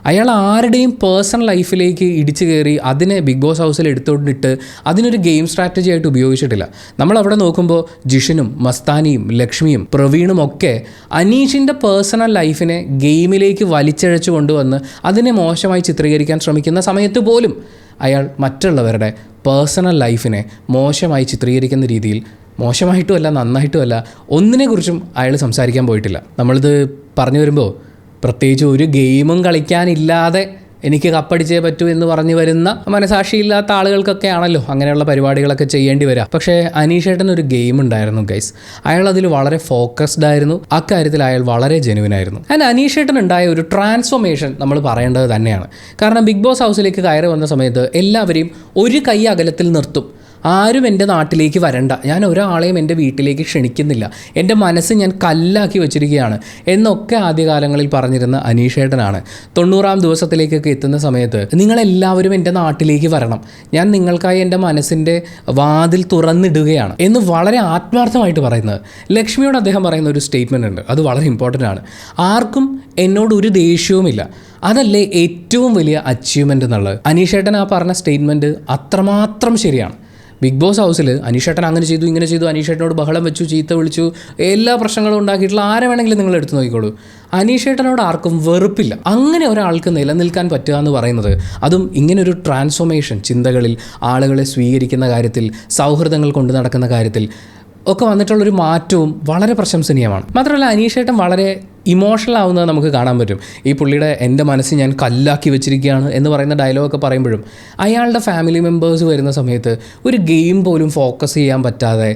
അയാൾ ആരുടെയും പേഴ്സണൽ ലൈഫിലേക്ക് ഇടിച്ചു കയറി അതിനെ ബിഗ് ബോസ് ഹൗസിൽ എടുത്തുകൊണ്ടിട്ട് അതിനൊരു ഗെയിം സ്ട്രാറ്റജി ആയിട്ട് ഉപയോഗിച്ചിട്ടില്ല. നമ്മളവിടെ നോക്കുമ്പോൾ ജിഷിനും മസ്താനിയും ലക്ഷ്മിയും പ്രവീണും ഒക്കെ അനീഷിൻ്റെ പേഴ്സണൽ ലൈഫിനെ ഗെയിമിലേക്ക് വലിച്ചഴച്ചു കൊണ്ടുവന്ന് അതിനെ മോശമായി ചിത്രീകരിക്കാൻ ശ്രമിക്കുന്ന സമയത്ത് പോലും അയാൾ മറ്റുള്ളവരുടെ പേഴ്സണൽ ലൈഫിനെ മോശമായി ചിത്രീകരിക്കുന്ന രീതിയിൽ, മോശമായിട്ടുമല്ല നന്നായിട്ടുമല്ല, ഒന്നിനെക്കുറിച്ചും അയാൾ സംസാരിക്കാൻ പോയിട്ടില്ല. നമ്മളിത് പറഞ്ഞു വരുമ്പോൾ പ്രത്യേകിച്ച് ഒരു ഗെയിമും കളിക്കാനില്ലാതെ എനിക്ക് കപ്പടിച്ചേ പറ്റൂ എന്ന് പറഞ്ഞു വരുന്ന മനസാക്ഷിയില്ലാത്ത ആളുകൾക്കൊക്കെ ആണല്ലോ അങ്ങനെയുള്ള പരിപാടികളൊക്കെ ചെയ്യേണ്ടി വരിക. പക്ഷേ അനീഷേട്ടൻ ഒരു ഗെയിം ഉണ്ടായിരുന്നു ഗൈസ്. അയാൾ അതിൽ വളരെ ഫോക്കസ്ഡ് ആയിരുന്നു. അക്കാര്യത്തിൽ അയാൾ വളരെ ജെനുവിൻ ആയിരുന്നു. ആൻഡ് അനീഷേട്ടൻ ഉണ്ടായ ഒരു ട്രാൻസ്ഫോർമേഷൻ നമ്മൾ പറയേണ്ടത് തന്നെയാണ്. കാരണം ബിഗ് ബോസ് ഹൗസിലേക്ക് കയറി വന്ന സമയത്ത് എല്ലാവരെയും ഒരു കൈ അകലത്തിൽ നിർത്തും. ആരും എൻ്റെ നാട്ടിലേക്ക് വരണ്ട, ഞാൻ ഒരാളെയും എൻ്റെ വീട്ടിലേക്ക് ക്ഷണിക്കുന്നില്ല, എൻ്റെ മനസ്സ് ഞാൻ കല്ലാക്കി വെച്ചിരിക്കുകയാണ് എന്നൊക്കെ ആദ്യകാലങ്ങളിൽ പറഞ്ഞിരുന്ന അനീഷേട്ടനാണ് 90-ാം ദിവസത്തിലേക്കൊക്കെ എത്തുന്ന സമയത്ത് നിങ്ങളെല്ലാവരും എൻ്റെ നാട്ടിലേക്ക് വരണം, ഞാൻ നിങ്ങൾക്കായി എൻ്റെ മനസ്സിൻ്റെ വാതിൽ തുറന്നിടുകയാണ് എന്ന് വളരെ ആത്മാർത്ഥമായിട്ട് പറയുന്നത്. ലക്ഷ്മിയോട് അദ്ദേഹം പറയുന്ന ഒരു സ്റ്റേറ്റ്മെൻ്റ് ഉണ്ട്, അത് വളരെ ഇമ്പോർട്ടൻ്റ് ആണ്. ആർക്കും എന്നോട് ഒരു ദേഷ്യവുമില്ല, അതല്ലേ ഏറ്റവും വലിയ അച്ചീവ്മെൻ്റ് എന്നുള്ളത്. അനീഷേട്ടൻ ആ പറഞ്ഞ സ്റ്റേറ്റ്മെൻറ്റ് അത്രമാത്രം ശരിയാണ്. ബിഗ് ബോസ് ഹൗസിൽ അനീഷേട്ടൻ അങ്ങനെ ചെയ്തു ഇങ്ങനെ ചെയ്തു, അനീഷേട്ടനോട് ബഹളം വെച്ചു, ചീത്ത വിളിച്ചു, എല്ലാ പ്രശ്നങ്ങളും ഉണ്ടാക്കിയിട്ടുള്ള ആരെ വേണമെങ്കിലും നിങ്ങൾ എടുത്തു നോക്കിക്കോളൂ, അനീഷേട്ടനോട് ആർക്കും വെറുപ്പില്ല. അങ്ങനെ ഒരാൾക്ക് നിലനിൽക്കാൻ പറ്റുക എന്ന് പറയുന്നത്, അതും ഇങ്ങനൊരു ട്രാൻസ്ഫോർമേഷൻ ചിന്തകളിൽ ആളുകളെ സ്വീകരിക്കുന്ന കാര്യത്തിൽ, സൗഹൃദങ്ങൾ കൊണ്ടു നടക്കുന്ന കാര്യത്തിൽ ഒക്കെ വന്നിട്ടുള്ളൊരു മാറ്റവും വളരെ പ്രശംസനീയമാണ്. മാത്രമല്ല അനീഷേട്ടൻ വളരെ ഇമോഷണൽ ആവുന്നത് നമുക്ക് കാണാൻ പറ്റും. ഈ പുള്ളിയുടെ എൻ്റെ മനസ്സ് ഞാൻ കല്ലാക്കി വെച്ചിരിക്കുകയാണ് എന്ന് പറയുന്ന ഡയലോഗൊക്കെ പറയുമ്പോഴും അയാളുടെ ഫാമിലി മെമ്പേഴ്സ് വരുന്ന സമയത്ത് ഒരു ഗെയിം പോലും ഫോക്കസ് ചെയ്യാൻ പറ്റാതെ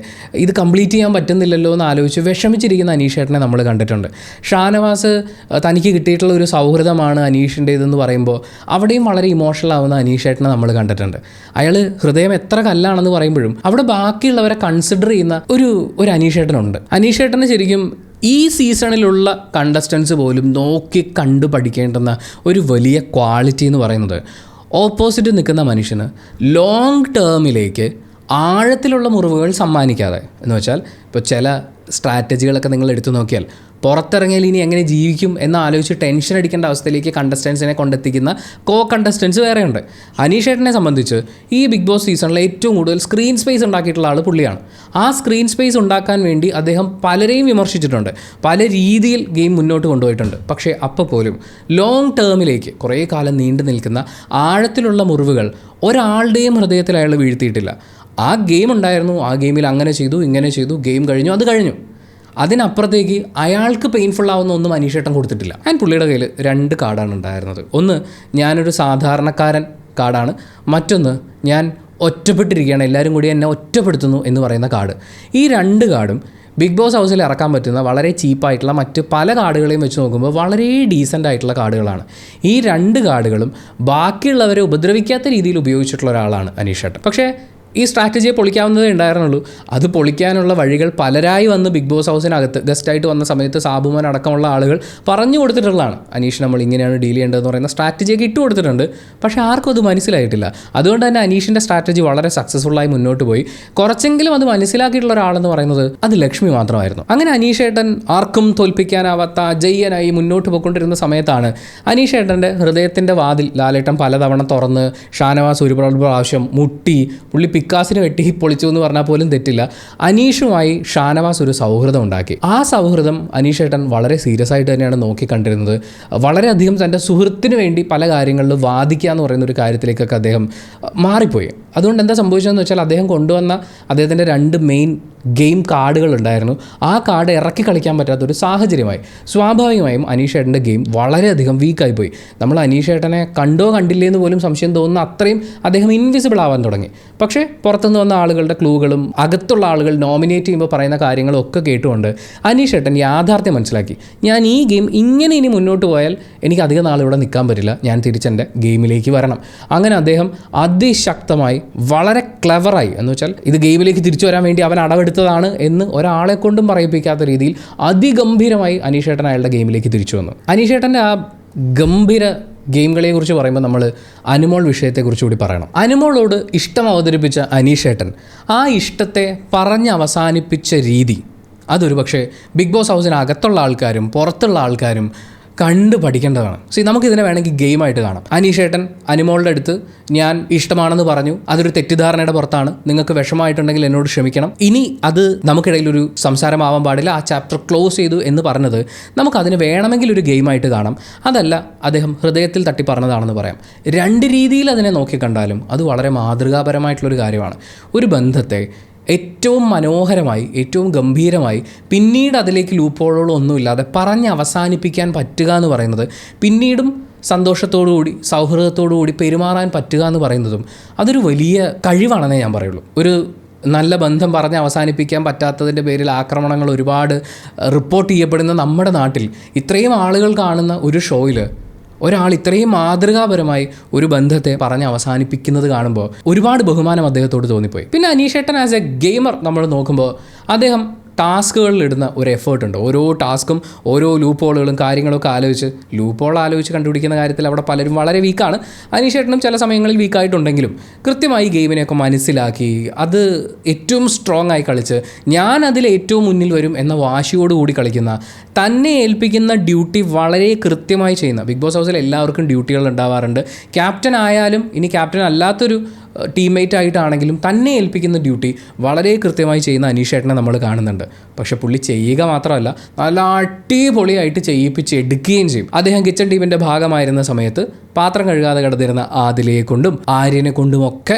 ഇത് കംപ്ലീറ്റ് ചെയ്യാൻ പറ്റുന്നില്ലല്ലോ എന്ന് ആലോചിച്ച് വിഷമിച്ചിരിക്കുന്ന അനീഷേട്ടനെ നമ്മൾ കണ്ടിട്ടുണ്ട്. ഷാനവാസ് തനിക്ക് കിട്ടിയിട്ടുള്ള ഒരു സൗഹൃദമാണ് അനീഷിൻ്റേതെന്ന് പറയുമ്പോൾ അവിടെയും വളരെ ഇമോഷണൽ ആവുന്ന അനീഷേട്ടനെ നമ്മൾ കണ്ടിട്ടുണ്ട്. അയാൾ ഹൃദയം എത്ര കല്ലാണെന്ന് പറയുമ്പോഴും അവിടെ ബാക്കിയുള്ളവരെ കൺസിഡർ ചെയ്യുന്ന ഒരു അനീഷേട്ടനുണ്ട്. അനീഷേട്ടന് ശരിക്കും ഈ സീസണിലുള്ള കണ്ടസ്റ്റൻസ് പോലും നോക്കി കണ്ടു പഠിക്കേണ്ടുന്ന ഒരു വലിയ ക്വാളിറ്റി എന്ന് പറയുന്നത്, ഓപ്പോസിറ്റ് നിൽക്കുന്ന മനുഷ്യന് ലോങ് ടേമിലേക്ക് ആഴത്തിലുള്ള മുറിവുകൾ സമ്മാനിക്കാതെ, എന്ന് വെച്ചാൽ ഇപ്പോൾ ചില സ്ട്രാറ്റജികളൊക്കെ നിങ്ങൾ എടുത്തു നോക്കിയാൽ പുറത്തിറങ്ങിയാൽ ഇനി എങ്ങനെ ജീവിക്കും എന്ന് ആലോചിച്ച് ടെൻഷൻ അടിക്കേണ്ട അവസ്ഥയിലേക്ക് കണ്ടസ്റ്റൻസിനെ കൊണ്ടെത്തിക്കുന്ന കണ്ടസ്റ്റൻസ് വേറെയുണ്ട്. അനീഷേട്ടനെ സംബന്ധിച്ച് ഈ ബിഗ് ബോസ് സീസണിൽ ഏറ്റവും കൂടുതൽ സ്ക്രീൻ സ്പേസ് ഉണ്ടാക്കിയിട്ടുള്ള ആൾ പുള്ളിയാണ്. ആ സ്ക്രീൻ സ്പേസ് ഉണ്ടാക്കാൻ വേണ്ടി അദ്ദേഹം പലരെയും വിമർശിച്ചിട്ടുണ്ട്, പല രീതിയിൽ ഗെയിം മുന്നോട്ട് കൊണ്ടുപോയിട്ടുണ്ട്. പക്ഷേ അപ്പോൾ പോലും ലോങ് ടേമിലേക്ക് കുറേ കാലം നീണ്ടു നിൽക്കുന്ന ആഴത്തിലുള്ള മുറിവുകൾ ഒരാളുടെയും ഹൃദയത്തിൽ അയാൾ വീഴ്ത്തിയിട്ടില്ല. ആ ഗെയിം ഉണ്ടായിരുന്നു, ആ ഗെയിമിൽ അങ്ങനെ ചെയ്തു ഇങ്ങനെ ചെയ്തു, ഗെയിം കഴിഞ്ഞു, അത് കഴിഞ്ഞു. അതിനപ്പുറത്തേക്ക് അയാൾക്ക് പെയിൻഫുൾ ആവുന്ന ഒന്നും അനീഷേട്ടൻ കൊടുത്തിട്ടില്ല. പുള്ളിയുടെ കയ്യിൽ 2 കാർഡാണ് ഉണ്ടായിരുന്നത്. ഒന്ന്, ഞാനൊരു സാധാരണക്കാരൻ കാർഡാണ്. മറ്റൊന്ന്, ഞാൻ ഒറ്റപ്പെട്ടിരിക്കുകയാണ്, എല്ലാവരും കൂടി എന്നെ ഒറ്റപ്പെടുത്തുന്നു എന്ന് പറയുന്ന കാർഡ്. ഈ 2 കാർഡും ബിഗ് ബോസ് ഹൗസിൽ ഇറക്കാൻ പറ്റുന്ന വളരെ ചീപ്പായിട്ടുള്ള മറ്റ് പല കാർഡുകളെയും വെച്ച് നോക്കുമ്പോൾ വളരെ ഡീസൻ്റ് ആയിട്ടുള്ള കാർഡുകളാണ്. ഈ 2 കാർഡുകളും ബാക്കിയുള്ളവരെ ഉപദ്രവിക്കാത്ത രീതിയിൽ ഉപയോഗിച്ചിട്ടുള്ള ഒരാളാണ് അനീഷേട്ടൻ. പക്ഷേ ഈ സ്ട്രാറ്റജിയെ പൊളിക്കാവുന്നതേ ഉണ്ടായിരുന്നുള്ളൂ. അത് പൊളിക്കാനുള്ള വഴികൾ പലരായി വന്ന് ബിഗ് ബോസ് ഹൗസിനകത്ത് ഗസ്റ്റായിട്ട് വന്ന സമയത്ത് സാബുമാൻ അടക്കമുള്ള ആളുകൾ പറഞ്ഞു കൊടുത്തിട്ടുള്ളതാണ്. അനീഷ് നമ്മൾ ഇങ്ങനെയാണ് ഡീൽ ചെയ്യേണ്ടതെന്ന് പറയുന്ന സ്ട്രാറ്റജിയൊക്കെ ഇട്ട് കൊടുത്തിട്ടുണ്ട്. പക്ഷേ ആർക്കും അത് മനസ്സിലായിട്ടില്ല. അതുകൊണ്ട് തന്നെ അനീഷിൻ്റെ സ്ട്രാറ്റജി വളരെ സക്സസ്ഫുള്ളായി മുന്നോട്ട് പോയി. കുറച്ചെങ്കിലും അത് മനസ്സിലാക്കിയിട്ടുള്ള ഒരാളെന്ന് പറയുന്നത് അത് ലക്ഷ്മി മാത്രമായിരുന്നു. അങ്ങനെ അനീഷേട്ടൻ ആർക്കും തോൽപ്പിക്കാനാവാത്ത ജയ്യനായി മുന്നോട്ട് പോയിക്കൊണ്ടിരുന്ന സമയത്താണ് അനീഷേട്ടൻ്റെ ഹൃദയത്തിൻ്റെ വാതിൽ ലാലേട്ടൻ പലതവണ തുറന്ന് ഷാനവാസ് ഒരുപാട് പ്രാവശ്യം മുട്ടി, പുള്ളി പിക്കാസിന് വെട്ടി പൊളിച്ചു എന്ന് പറഞ്ഞാൽ പോലും തെറ്റില്ല. അനീഷുമായി ഷാനവാസ് ഒരു സൗഹൃദം ഉണ്ടാക്കി. ആ സൗഹൃദം അനീഷേട്ടൻ വളരെ സീരിയസ് ആയിട്ട് തന്നെയാണ് നോക്കിക്കണ്ടിരുന്നത്. വളരെയധികം തൻ്റെ സുഹൃത്തിന് വേണ്ടി പല കാര്യങ്ങളിലും വാദിക്കുക എന്ന് പറയുന്ന ഒരു കാര്യത്തിലേക്കൊക്കെ അദ്ദേഹം മാറിപ്പോയി. അതുകൊണ്ട് എന്താ സംഭവിച്ചതെന്ന് വെച്ചാൽ അദ്ദേഹം കൊണ്ടുവന്ന അദ്ദേഹത്തിൻ്റെ 2 മെയിൻ ഗെയിം കാർഡുകളുണ്ടായിരുന്നു. ആ കാർഡ് ഇറക്കി കളിക്കാൻ പറ്റാത്തൊരു സാഹചര്യമായി. സ്വാഭാവികമായും അനീഷേട്ടൻ്റെ ഗെയിം വളരെയധികം വീക്കായിപ്പോയി. നമ്മൾ അനീഷേട്ടനെ കണ്ടോ കണ്ടില്ലേ എന്ന് പോലും സംശയം തോന്നുന്ന അത്രയും അദ്ദേഹം ഇൻവിസിബിൾ ആവാൻ തുടങ്ങി. പക്ഷേ പുറത്തുനിന്ന് വന്ന ആളുകളുടെ ക്ലൂകളും അകത്തുള്ള ആളുകൾ നോമിനേറ്റ് ചെയ്യുമ്പോൾ പറയുന്ന കാര്യങ്ങളും ഒക്കെ കേട്ടുകൊണ്ട് അനീഷേട്ടൻ യാഥാർത്ഥ്യം മനസ്സിലാക്കി. ഞാൻ ഈ ഗെയിം ഇങ്ങനെ ഇനി മുന്നോട്ട് പോയാൽ എനിക്ക് അധികം നാളിവിടെ നിൽക്കാൻ പറ്റില്ല, ഞാൻ തിരിച്ചെൻ്റെ ഗെയിമിലേക്ക് വരണം. അങ്ങനെ അദ്ദേഹം അതിശക്തമായി വളരെ ക്ലെവറായി, എന്ന് വെച്ചാൽ ഇത് ഗെയിമിലേക്ക് തിരിച്ചു വരാൻ വേണ്ടി അവൻ അടവെടുത്തതാണ് എന്ന് ഒരാളെ കൊണ്ടും പറയിപ്പിക്കാത്ത രീതിയിൽ അതിഗംഭീരമായി അനീഷേട്ടൻ അയാളുടെ ഗെയിമിലേക്ക് തിരിച്ചു വന്നു. അനീഷേട്ടൻ്റെ ആ ഗംഭീര ഗെയിമുകളെ കുറിച്ച് പറയുമ്പോൾ നമ്മൾ അനുമോൾ വിഷയത്തെക്കുറിച്ച് കൂടി പറയണം. അനുമോളോട് ഇഷ്ടം അവതരിപ്പിച്ച അനീഷേട്ടൻ ആ ഇഷ്ടത്തെ പറഞ്ഞ് അവസാനിപ്പിച്ച രീതി അതൊരു പക്ഷേ ബിഗ് ബോസ് ഹൗസിനകത്തുള്ള ആൾക്കാരും പുറത്തുള്ള ആൾക്കാരും കണ്ട് പഠിക്കേണ്ടതാണ്. നമുക്കിതിനെ വേണമെങ്കിൽ ഗെയിമായിട്ട് കാണാം. അനീഷേട്ടൻ അനുമോളുടെ അടുത്ത് ഞാൻ ഇഷ്ടമാണെന്ന് പറഞ്ഞു, അതൊരു തെറ്റിദ്ധാരണയുടെ പുറത്താണ്, നിങ്ങൾക്ക് വിഷമമായിട്ടുണ്ടെങ്കിൽ എന്നോട് ക്ഷമിക്കണം, ഇനി അത് നമുക്കിടയിലൊരു സംസാരമാവാൻ പാടില്ല, ആ ചാപ്റ്റർ ക്ലോസ് ചെയ്തു എന്ന് പറഞ്ഞത് നമുക്കതിന് വേണമെങ്കിൽ ഒരു ഗെയിമായിട്ട് കാണാം. അതല്ല അദ്ദേഹം ഹൃദയത്തിൽ തട്ടി പറഞ്ഞതാണെന്ന് പറയാം. 2 രീതിയിൽ അതിനെ നോക്കിക്കണ്ടാലും അത് വളരെ മാതൃകാപരമായിട്ടുള്ളൊരു കാര്യമാണ്. ഒരു ബന്ധത്തെ ഏറ്റവും മനോഹരമായി ഏറ്റവും ഗംഭീരമായി പിന്നീട് അതിലേക്ക് ലൂപ്പോളൊന്നുമില്ലാതെ പറഞ്ഞ് അവസാനിപ്പിക്കാൻ പറ്റുക എന്ന് പറയുന്നത്, പിന്നീടും സന്തോഷത്തോടുകൂടി സൗഹൃദത്തോടുകൂടി പെരുമാറാൻ പറ്റുക എന്ന് പറയുന്നതും അതൊരു വലിയ കഴിവാണെന്നേ ഞാൻ പറയുള്ളൂ. ഒരു നല്ല ബന്ധം പറഞ്ഞ് അവസാനിപ്പിക്കാൻ പറ്റാത്തതിൻ്റെ പേരിൽ ആക്രമണങ്ങൾ ഒരുപാട് റിപ്പോർട്ട് ചെയ്യപ്പെടുന്ന നമ്മുടെ നാട്ടിൽ ഇത്രയും ആളുകൾ കാണുന്ന ഒരു ഷോയിൽ ഒരാൾ ഇത്രയും മാതൃകാപരമായി ഒരു ബന്ധത്തെ പറഞ്ഞ് അവസാനിപ്പിക്കുന്നത് കാണുമ്പോൾ ഒരുപാട് ബഹുമാനം അദ്ദേഹത്തോട് തോന്നിപ്പോയി. പിന്നെ അനീഷേട്ടൻ ആസ് എ ഗെയിമർ നമ്മൾ നോക്കുമ്പോൾ അദ്ദേഹം ടാസ്കുകളിലിടുന്ന ഒരു എഫേർട്ടുണ്ട്. ഓരോ ടാസ്കും ഓരോ ലൂപ്പോളുകളും കാര്യങ്ങളൊക്കെ ആലോചിച്ച് കണ്ടുപിടിക്കുന്ന കാര്യത്തിൽ അവിടെ പലരും വളരെ വീക്കാണ്. അനീഷേട്ടനും ചില സമയങ്ങളിൽ വീക്കായിട്ടുണ്ടെങ്കിലും കൃത്യമായി ഗെയിമിനെയൊക്കെ മനസ്സിലാക്കി അത് ഏറ്റവും സ്ട്രോങ് ആയി കളിച്ച് ഞാൻ അതിൽ ഏറ്റവും മുന്നിൽ വരും എന്ന വാശിയോടുകൂടി കളിക്കുന്ന, തന്നെ ഏൽപ്പിക്കുന്ന ഡ്യൂട്ടി വളരെ കൃത്യമായി ചെയ്യുന്ന, ബിഗ് ബോസ് ഹൗസിൽ എല്ലാവർക്കും ഡ്യൂട്ടികൾ ഉണ്ടാവാറുണ്ട്. ക്യാപ്റ്റൻ ആയാലും ഇനി ക്യാപ്റ്റൻ അല്ലാത്തൊരു ടീംമേറ്റ് ആയിട്ടാണെങ്കിലും തന്നെ ഏൽപ്പിക്കുന്ന ഡ്യൂട്ടി വളരെ കൃത്യമായി ചെയ്യുന്ന അനീഷേട്ടനെ നമ്മൾ കാണുന്നുണ്ട്. പക്ഷെ പുള്ളി ചെയ്യുക മാത്രമല്ല നല്ല അടിപൊളിയായിട്ട് ചെയ്യിപ്പിച്ച് എടുക്കുകയും ചെയ്യും. അദ്ദേഹം കിച്ചൺ ടീമിൻ്റെ ഭാഗമായിരുന്ന സമയത്ത് പാത്രം കഴുകാതെ കിടന്നിരുന്ന ആദിലയെ കൊണ്ടും ആര്യനെ കൊണ്ടുമൊക്കെ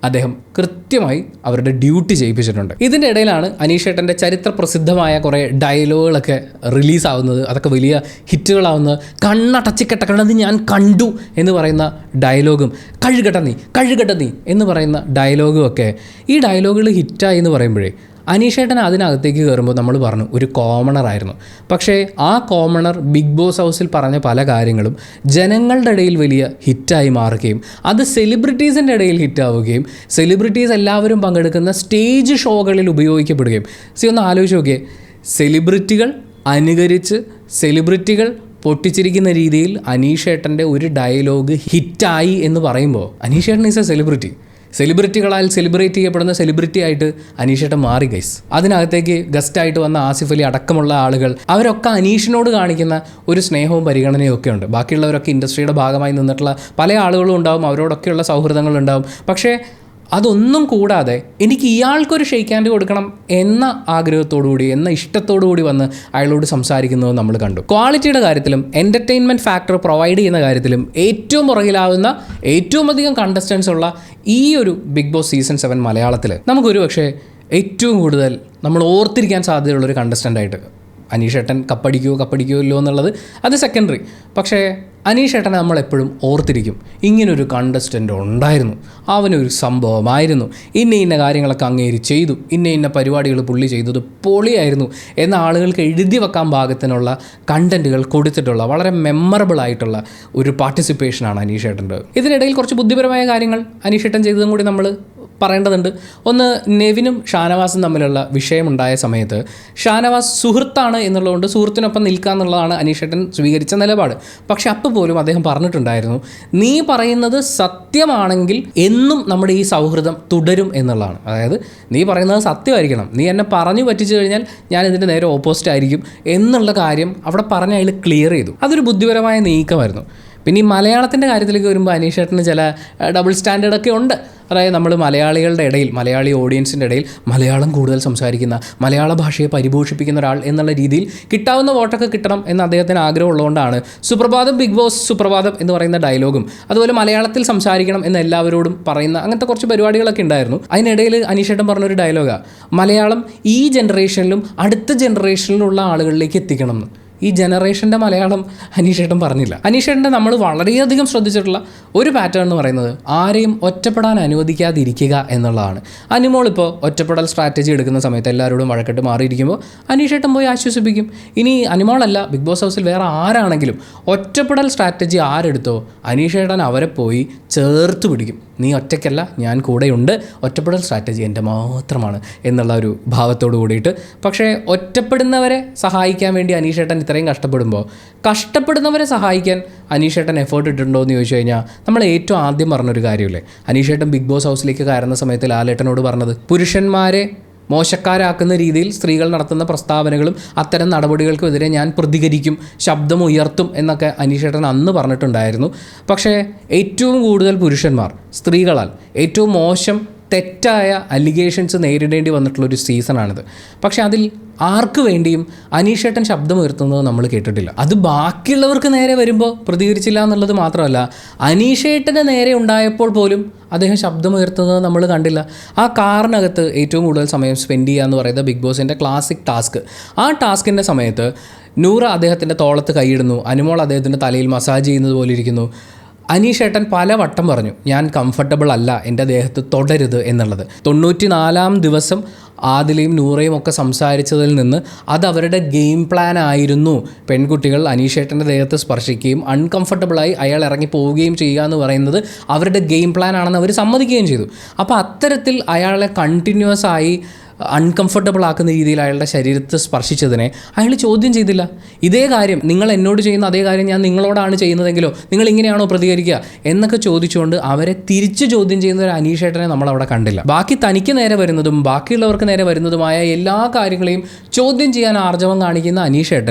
അദ്ദേഹം കൃത്യമായി അവരുടെ ഡ്യൂട്ടി ചെയ്യിപ്പിച്ചിട്ടുണ്ട്. ഇതിൻ്റെ ഇടയിലാണ് അനീഷേട്ടൻ്റെ ചരിത്ര പ്രസിദ്ധമായ കുറേ ഡയലോഗുകളൊക്കെ റിലീസാവുന്നത്, അതൊക്കെ വലിയ ഹിറ്റുകളാവുന്നത്. കണ്ണടച്ച് കിടക്കണത് ഞാൻ കണ്ടു എന്ന് പറയുന്ന ഡയലോഗും കഴുകട്ട നീ എന്ന് പറയുന്ന ഡയലോഗും ഒക്കെ, ഈ ഡയലോഗുകൾ ഹിറ്റായി എന്ന് പറയുമ്പോഴേ അനീഷേട്ടൻ അതിനകത്തേക്ക് കയറുമ്പോൾ നമ്മൾ പറഞ്ഞു ഒരു കോമണറായിരുന്നു. പക്ഷേ ആ കോമണർ ബിഗ് ബോസ് ഹൗസിൽ പറഞ്ഞ പല കാര്യങ്ങളും ജനങ്ങളുടെ ഇടയിൽ വലിയ ഹിറ്റായി മാറുകയും അത് സെലിബ്രിറ്റീസിൻ്റെ ഇടയിൽ ഹിറ്റാവുകയും സെലിബ്രിറ്റീസ് എല്ലാവരും പങ്കെടുക്കുന്ന സ്റ്റേജ് ഷോകളിൽ ഉപയോഗിക്കപ്പെടുകയും. ഒന്ന് ആലോചിച്ച് നോക്കിയേ, സെലിബ്രിറ്റികൾ അനുകരിച്ച് സെലിബ്രിറ്റികൾ പൊട്ടിച്ചിരിക്കുന്ന രീതിയിൽ അനീഷേട്ടൻ്റെ ഒരു ഡയലോഗ് ഹിറ്റായി എന്ന് പറയുമ്പോൾ അനീഷേട്ടൻ ഈസ് എ സെലിബ്രിറ്റികളാൽ സെലിബ്രേറ്റ് ചെയ്യപ്പെടുന്ന സെലിബ്രിറ്റി ആയിട്ട് അനീഷേട്ടൻ മാറി ഗൈസ്. അതിനകത്തേക്ക് ഗസ്റ്റായിട്ട് വന്ന ആസിഫ് അലി അടക്കമുള്ള ആളുകൾ അവരൊക്കെ അനീഷിനോട് കാണിക്കുന്ന ഒരു സ്നേഹവും പരിഗണനയും ഒക്കെ ഉണ്ട്. ബാക്കിയുള്ളവരൊക്കെ ഇൻഡസ്ട്രിയുടെ ഭാഗമായി നിന്നിട്ടുള്ള പല ആളുകളും ഉണ്ടാവും, അവരോടൊക്കെയുള്ള സൗഹൃദങ്ങളുണ്ടാവും. പക്ഷേ അതൊന്നും കൂടാതെ എനിക്ക് ഇയാൾക്കൊരു ഷെയ്ക്ക് ഹാൻഡ് കൊടുക്കണം എന്ന ആഗ്രഹത്തോടുകൂടി എന്ന ഇഷ്ടത്തോടുകൂടി വന്ന് അയാളോട് സംസാരിക്കുന്നത് നമ്മൾ കണ്ടു. ക്വാളിറ്റിയുടെ കാര്യത്തിലും എൻ്റർടൈൻമെൻറ്റ് ഫാക്ടർ പ്രൊവൈഡ് ചെയ്യുന്ന കാര്യത്തിലും ഏറ്റവും പുറകിലാവുന്ന ഏറ്റവും അധികം കണ്ടസ്റ്റൻസ് ഉള്ള ഈ ഒരു ബിഗ് ബോസ് സീസൺ 7 മലയാളത്തിൽ നമുക്കൊരു പക്ഷേ ഏറ്റവും കൂടുതൽ നമ്മൾ ഓർത്തിരിക്കാൻ സാധ്യതയുള്ളൊരു കണ്ടസ്റ്റൻ്റായിട്ട് അനീഷേട്ടൻ കപ്പടിക്കുമോ ഇല്ലോ എന്നുള്ളത് അത് സെക്കൻഡറി. പക്ഷേ അനീഷേട്ടനെ നമ്മളെപ്പോഴും ഓർത്തിരിക്കും. ഇങ്ങനൊരു കണ്ടസ്റ്റൻ്റ് ഉണ്ടായിരുന്നു, അവനൊരു സംഭവമായിരുന്നു, ഇന്ന കാര്യങ്ങളൊക്കെ അങ്ങേര് ചെയ്തു, ഇന്ന പരിപാടികൾ പുള്ളി ചെയ്തത് പൊളിയായിരുന്നു എന്ന ആളുകൾക്ക് എഴുതി വെക്കാൻ പാകത്തിനുള്ള കണ്ടൻറ്റുകൾ കൊടുത്തിട്ടുള്ള വളരെ മെമ്മറബിൾ ആയിട്ടുള്ള ഒരു പാർട്ടിസിപ്പേഷനാണ് അനീഷേട്ടൻ്റെ. ഇതിനിടയിൽ കുറച്ച് ബുദ്ധിപരമായ കാര്യങ്ങൾ അനീഷേട്ടൻ ചെയ്തതും കൂടി നമ്മൾ പറയേണ്ടതുണ്ട്. ഒന്ന്, നെവിനും ഷാനവാസും തമ്മിലുള്ള വിഷയമുണ്ടായ സമയത്ത് ഷാനവാസ് സുഹൃത്താണ് എന്നുള്ളതുകൊണ്ട് സുഹൃത്തിനൊപ്പം നിൽക്കുക എന്നുള്ളതാണ് അനീഷേട്ടൻ സ്വീകരിച്ച നിലപാട്. പക്ഷെ അപ്പോൾ പോലും അദ്ദേഹം പറഞ്ഞിട്ടുണ്ടായിരുന്നു, നീ പറയുന്നത് സത്യമാണെങ്കിൽ എന്നും നമ്മുടെ ഈ സൗഹൃദം തുടരും എന്നുള്ളതാണ്. അതായത് നീ പറയുന്നത് സത്യമായിരിക്കണം, നീ എന്നെ പറഞ്ഞു പറ്റിച്ചു കഴിഞ്ഞാൽ ഞാൻ ഇതിൻ്റെ നേരെ ഓപ്പോസിറ്റ് ആയിരിക്കും എന്നുള്ള കാര്യം അവിടെ പറഞ്ഞ് അതിൽ ക്ലിയർ ചെയ്തു. അതൊരു ബുദ്ധിപരമായ നീക്കമായിരുന്നു. പിന്നെ ഈ മലയാളത്തിൻ്റെ കാര്യത്തിലേക്ക് വരുമ്പോൾ അനീഷേട്ടന് ചില ഡബിൾ സ്റ്റാൻഡേർഡൊക്കെ ഉണ്ട്. അതായത് നമ്മൾ മലയാളികളുടെ ഇടയിൽ, മലയാളി ഓഡിയൻസിൻ്റെ ഇടയിൽ മലയാളം കൂടുതൽ സംസാരിക്കുന്ന, മലയാള ഭാഷയെ പരിപോഷിപ്പിക്കുന്ന ഒരാൾ എന്നുള്ള രീതിയിൽ കിട്ടാവുന്ന വോട്ടൊക്കെ കിട്ടണം എന്ന് അദ്ദേഹത്തിന് ആഗ്രഹമുള്ളതുകൊണ്ടാണ് സുപ്രഭാതം ബിഗ് ബോസ് സുപ്രഭാതം എന്ന് പറയുന്ന ഡയലോഗും അതുപോലെ മലയാളത്തിൽ സംസാരിക്കണം എന്ന് എല്ലാവരോടും പറയുന്ന അങ്ങനത്തെ കുറച്ച് പരിപാടികളൊക്കെ ഉണ്ടായിരുന്നു. അതിനിടയിൽ അനീഷേട്ടൻ പറഞ്ഞൊരു ഡയലോഗാണ്, മലയാളം ഈ ജനറേഷനിലും അടുത്ത ജനറേഷനിലുള്ള ആളുകളിലേക്ക് എത്തിക്കണം എന്ന്. ഈ ജനറേഷൻ്റെ മലയാളം അനീഷേട്ടൻ പറഞ്ഞില്ല. അനീഷേട്ടൻ്റെ നമ്മൾ വളരെയധികം ശ്രദ്ധിച്ചിട്ടുള്ള ഒരു പാറ്റേൺ എന്ന് പറയുന്നത് ആരെയും ഒറ്റപ്പെടാൻ അനുവദിക്കാതിരിക്കുക എന്നുള്ളതാണ്. അനുമോൾ ഇപ്പോൾ ഒറ്റപ്പെടൽ സ്ട്രാറ്റജി എടുക്കുന്ന സമയത്ത് എല്ലാവരോടും വഴക്കെട്ട് മാറിയിരിക്കുമ്പോൾ അനീഷേട്ടൻ പോയി ആശ്വസിപ്പിക്കും. ഇനി അനുമോളല്ല, ബിഗ് ബോസ് ഹൗസിൽ വേറെ ആരാണെങ്കിലും ഒറ്റപ്പെടൽ സ്ട്രാറ്റജി ആരെടുത്തോ അനീഷേട്ടൻ അവരെ പോയി ചേർത്ത് പിടിക്കും. നീ ഒറ്റയ്ക്കല്ല, ഞാൻ കൂടെയുണ്ട്, ഒറ്റപ്പെടൽ സ്ട്രാറ്റജി എൻ്റെ മാത്രമാണ് എന്നുള്ള ഒരു ഭാവത്തോട് കൂടിയിട്ട്. പക്ഷേ ഒറ്റപ്പെടുന്നവരെ സഹായിക്കാൻ വേണ്ടി അനീഷേട്ടൻ ഇത്രയും കഷ്ടപ്പെടുമ്പോൾ കഷ്ടപ്പെടുന്നവരെ സഹായിക്കാൻ അനീഷേട്ടൻ എഫേർട്ട് ഇട്ടിട്ടുണ്ടോ എന്ന് ചോദിച്ചു കഴിഞ്ഞാൽ നമ്മൾ ഏറ്റവും ആദ്യം പറഞ്ഞൊരു കാര്യമില്ലേ, അനീഷേട്ടൻ ബിഗ് ബോസ് ഹൗസിലേക്ക് കയറുന്ന സമയത്ത് ലാലേട്ടനോട് പറഞ്ഞത്, പുരുഷന്മാരെ മോശക്കാരാക്കുന്ന രീതിയിൽ സ്ത്രീകൾ നടത്തുന്ന പ്രസ്താവനകളും അത്തരം നടപടികൾക്കുമെതിരെ ഞാൻ പ്രതികരിക്കും, ശബ്ദം ഉയർത്തും എന്നൊക്കെ അനീഷേട്ടൻ അന്ന് പറഞ്ഞിട്ടുണ്ടായിരുന്നു. പക്ഷേ ഏറ്റവും കൂടുതൽ പുരുഷന്മാർ സ്ത്രീകളാൽ ഏറ്റവും മോശം തെറ്റായ അലിഗേഷൻസ് നേരിടേണ്ടി വന്നിട്ടുള്ളൊരു സീസണാണിത്. പക്ഷേ അതിൽ ആർക്ക് വേണ്ടിയും അനീഷേട്ടൻ ശബ്ദമുയർത്തുന്നത് നമ്മൾ കേട്ടിട്ടില്ല. അത് ബാക്കിയുള്ളവർക്ക് നേരെ വരുമ്പോൾ പ്രതികരിച്ചില്ല എന്നുള്ളത് മാത്രമല്ല, അനീഷേട്ടന് നേരെ ഉണ്ടായപ്പോൾ പോലും അദ്ദേഹം ശബ്ദമുയർത്തുന്നത് നമ്മൾ കണ്ടില്ല. ആ കാറിനകത്ത് ഏറ്റവും കൂടുതൽ സമയം സ്പെൻഡ് ചെയ്യുക എന്ന് പറയുന്നത് ബിഗ് ബോസിൻ്റെ ക്ലാസിക് ടാസ്ക്. ആ ടാസ്കിൻ്റെ സമയത്ത് നൂറ അദ്ദേഹത്തിൻ്റെ തോളത്ത് കൈയിടുന്നു, അനുമോൾ അദ്ദേഹത്തിൻ്റെ തലയിൽ മസാജ് ചെയ്യുന്നത് പോലെ ഇരിക്കുന്നു. അനീഷേട്ടൻ പല വട്ടം പറഞ്ഞു, ഞാൻ കംഫർട്ടബിൾ അല്ല, എൻ്റെ ദേഹത്ത് തൊടരുത് എന്നുള്ളത്. 94-ാം ദിവസം ആദിലയും നൂറയും ഒക്കെ സംസാരിച്ചതിൽ നിന്ന് അത് അവരുടെ ഗെയിം പ്ലാൻ ആയിരുന്നു. പെൺകുട്ടികൾ അനീഷേട്ടൻ്റെ ദേഹത്ത് സ്പർശിക്കുകയും അൺകംഫർട്ടബിളായി അയാൾ ഇറങ്ങി പോവുകയും ചെയ്യുക എന്ന് പറയുന്നത് അവരുടെ ഗെയിം പ്ലാൻ ആണെന്ന് അവർ സമ്മതിക്കുകയും ചെയ്തു. അപ്പോൾ അത്തരത്തിൽ അയാളെ കണ്ടിന്യൂസ് ആയി അൺകംഫർട്ടബിൾ ആക്കുന്ന രീതിയിൽ അയാളുടെ ശരീരത്തെ സ്പർശിച്ചതിനെ അയാൾ ചോദ്യം ചെയ്തില്ല. ഇതേ കാര്യം നിങ്ങൾ എന്നോട് ചെയ്യുന്ന അതേ കാര്യം ഞാൻ നിങ്ങളോടാണ് ചെയ്യുന്നതെങ്കിലോ നിങ്ങൾ ഇങ്ങനെയാണോ പ്രതികരിക്കുക എന്നൊക്കെ ചോദിച്ചുകൊണ്ട് അവരെ തിരിച്ച് ചോദ്യം ചെയ്യുന്ന ഒരു അനീഷേട്ടനെ നമ്മളവിടെ കണ്ടില്ല. ബാക്കി തനിക്ക് നേരെ വരുന്നതും ബാക്കിയുള്ളവർക്ക് നേരെ വരുന്നതുമായ എല്ലാ കാര്യങ്ങളെയും ചോദ്യം ചെയ്യാൻ ആർജവം കാണിക്കുന്ന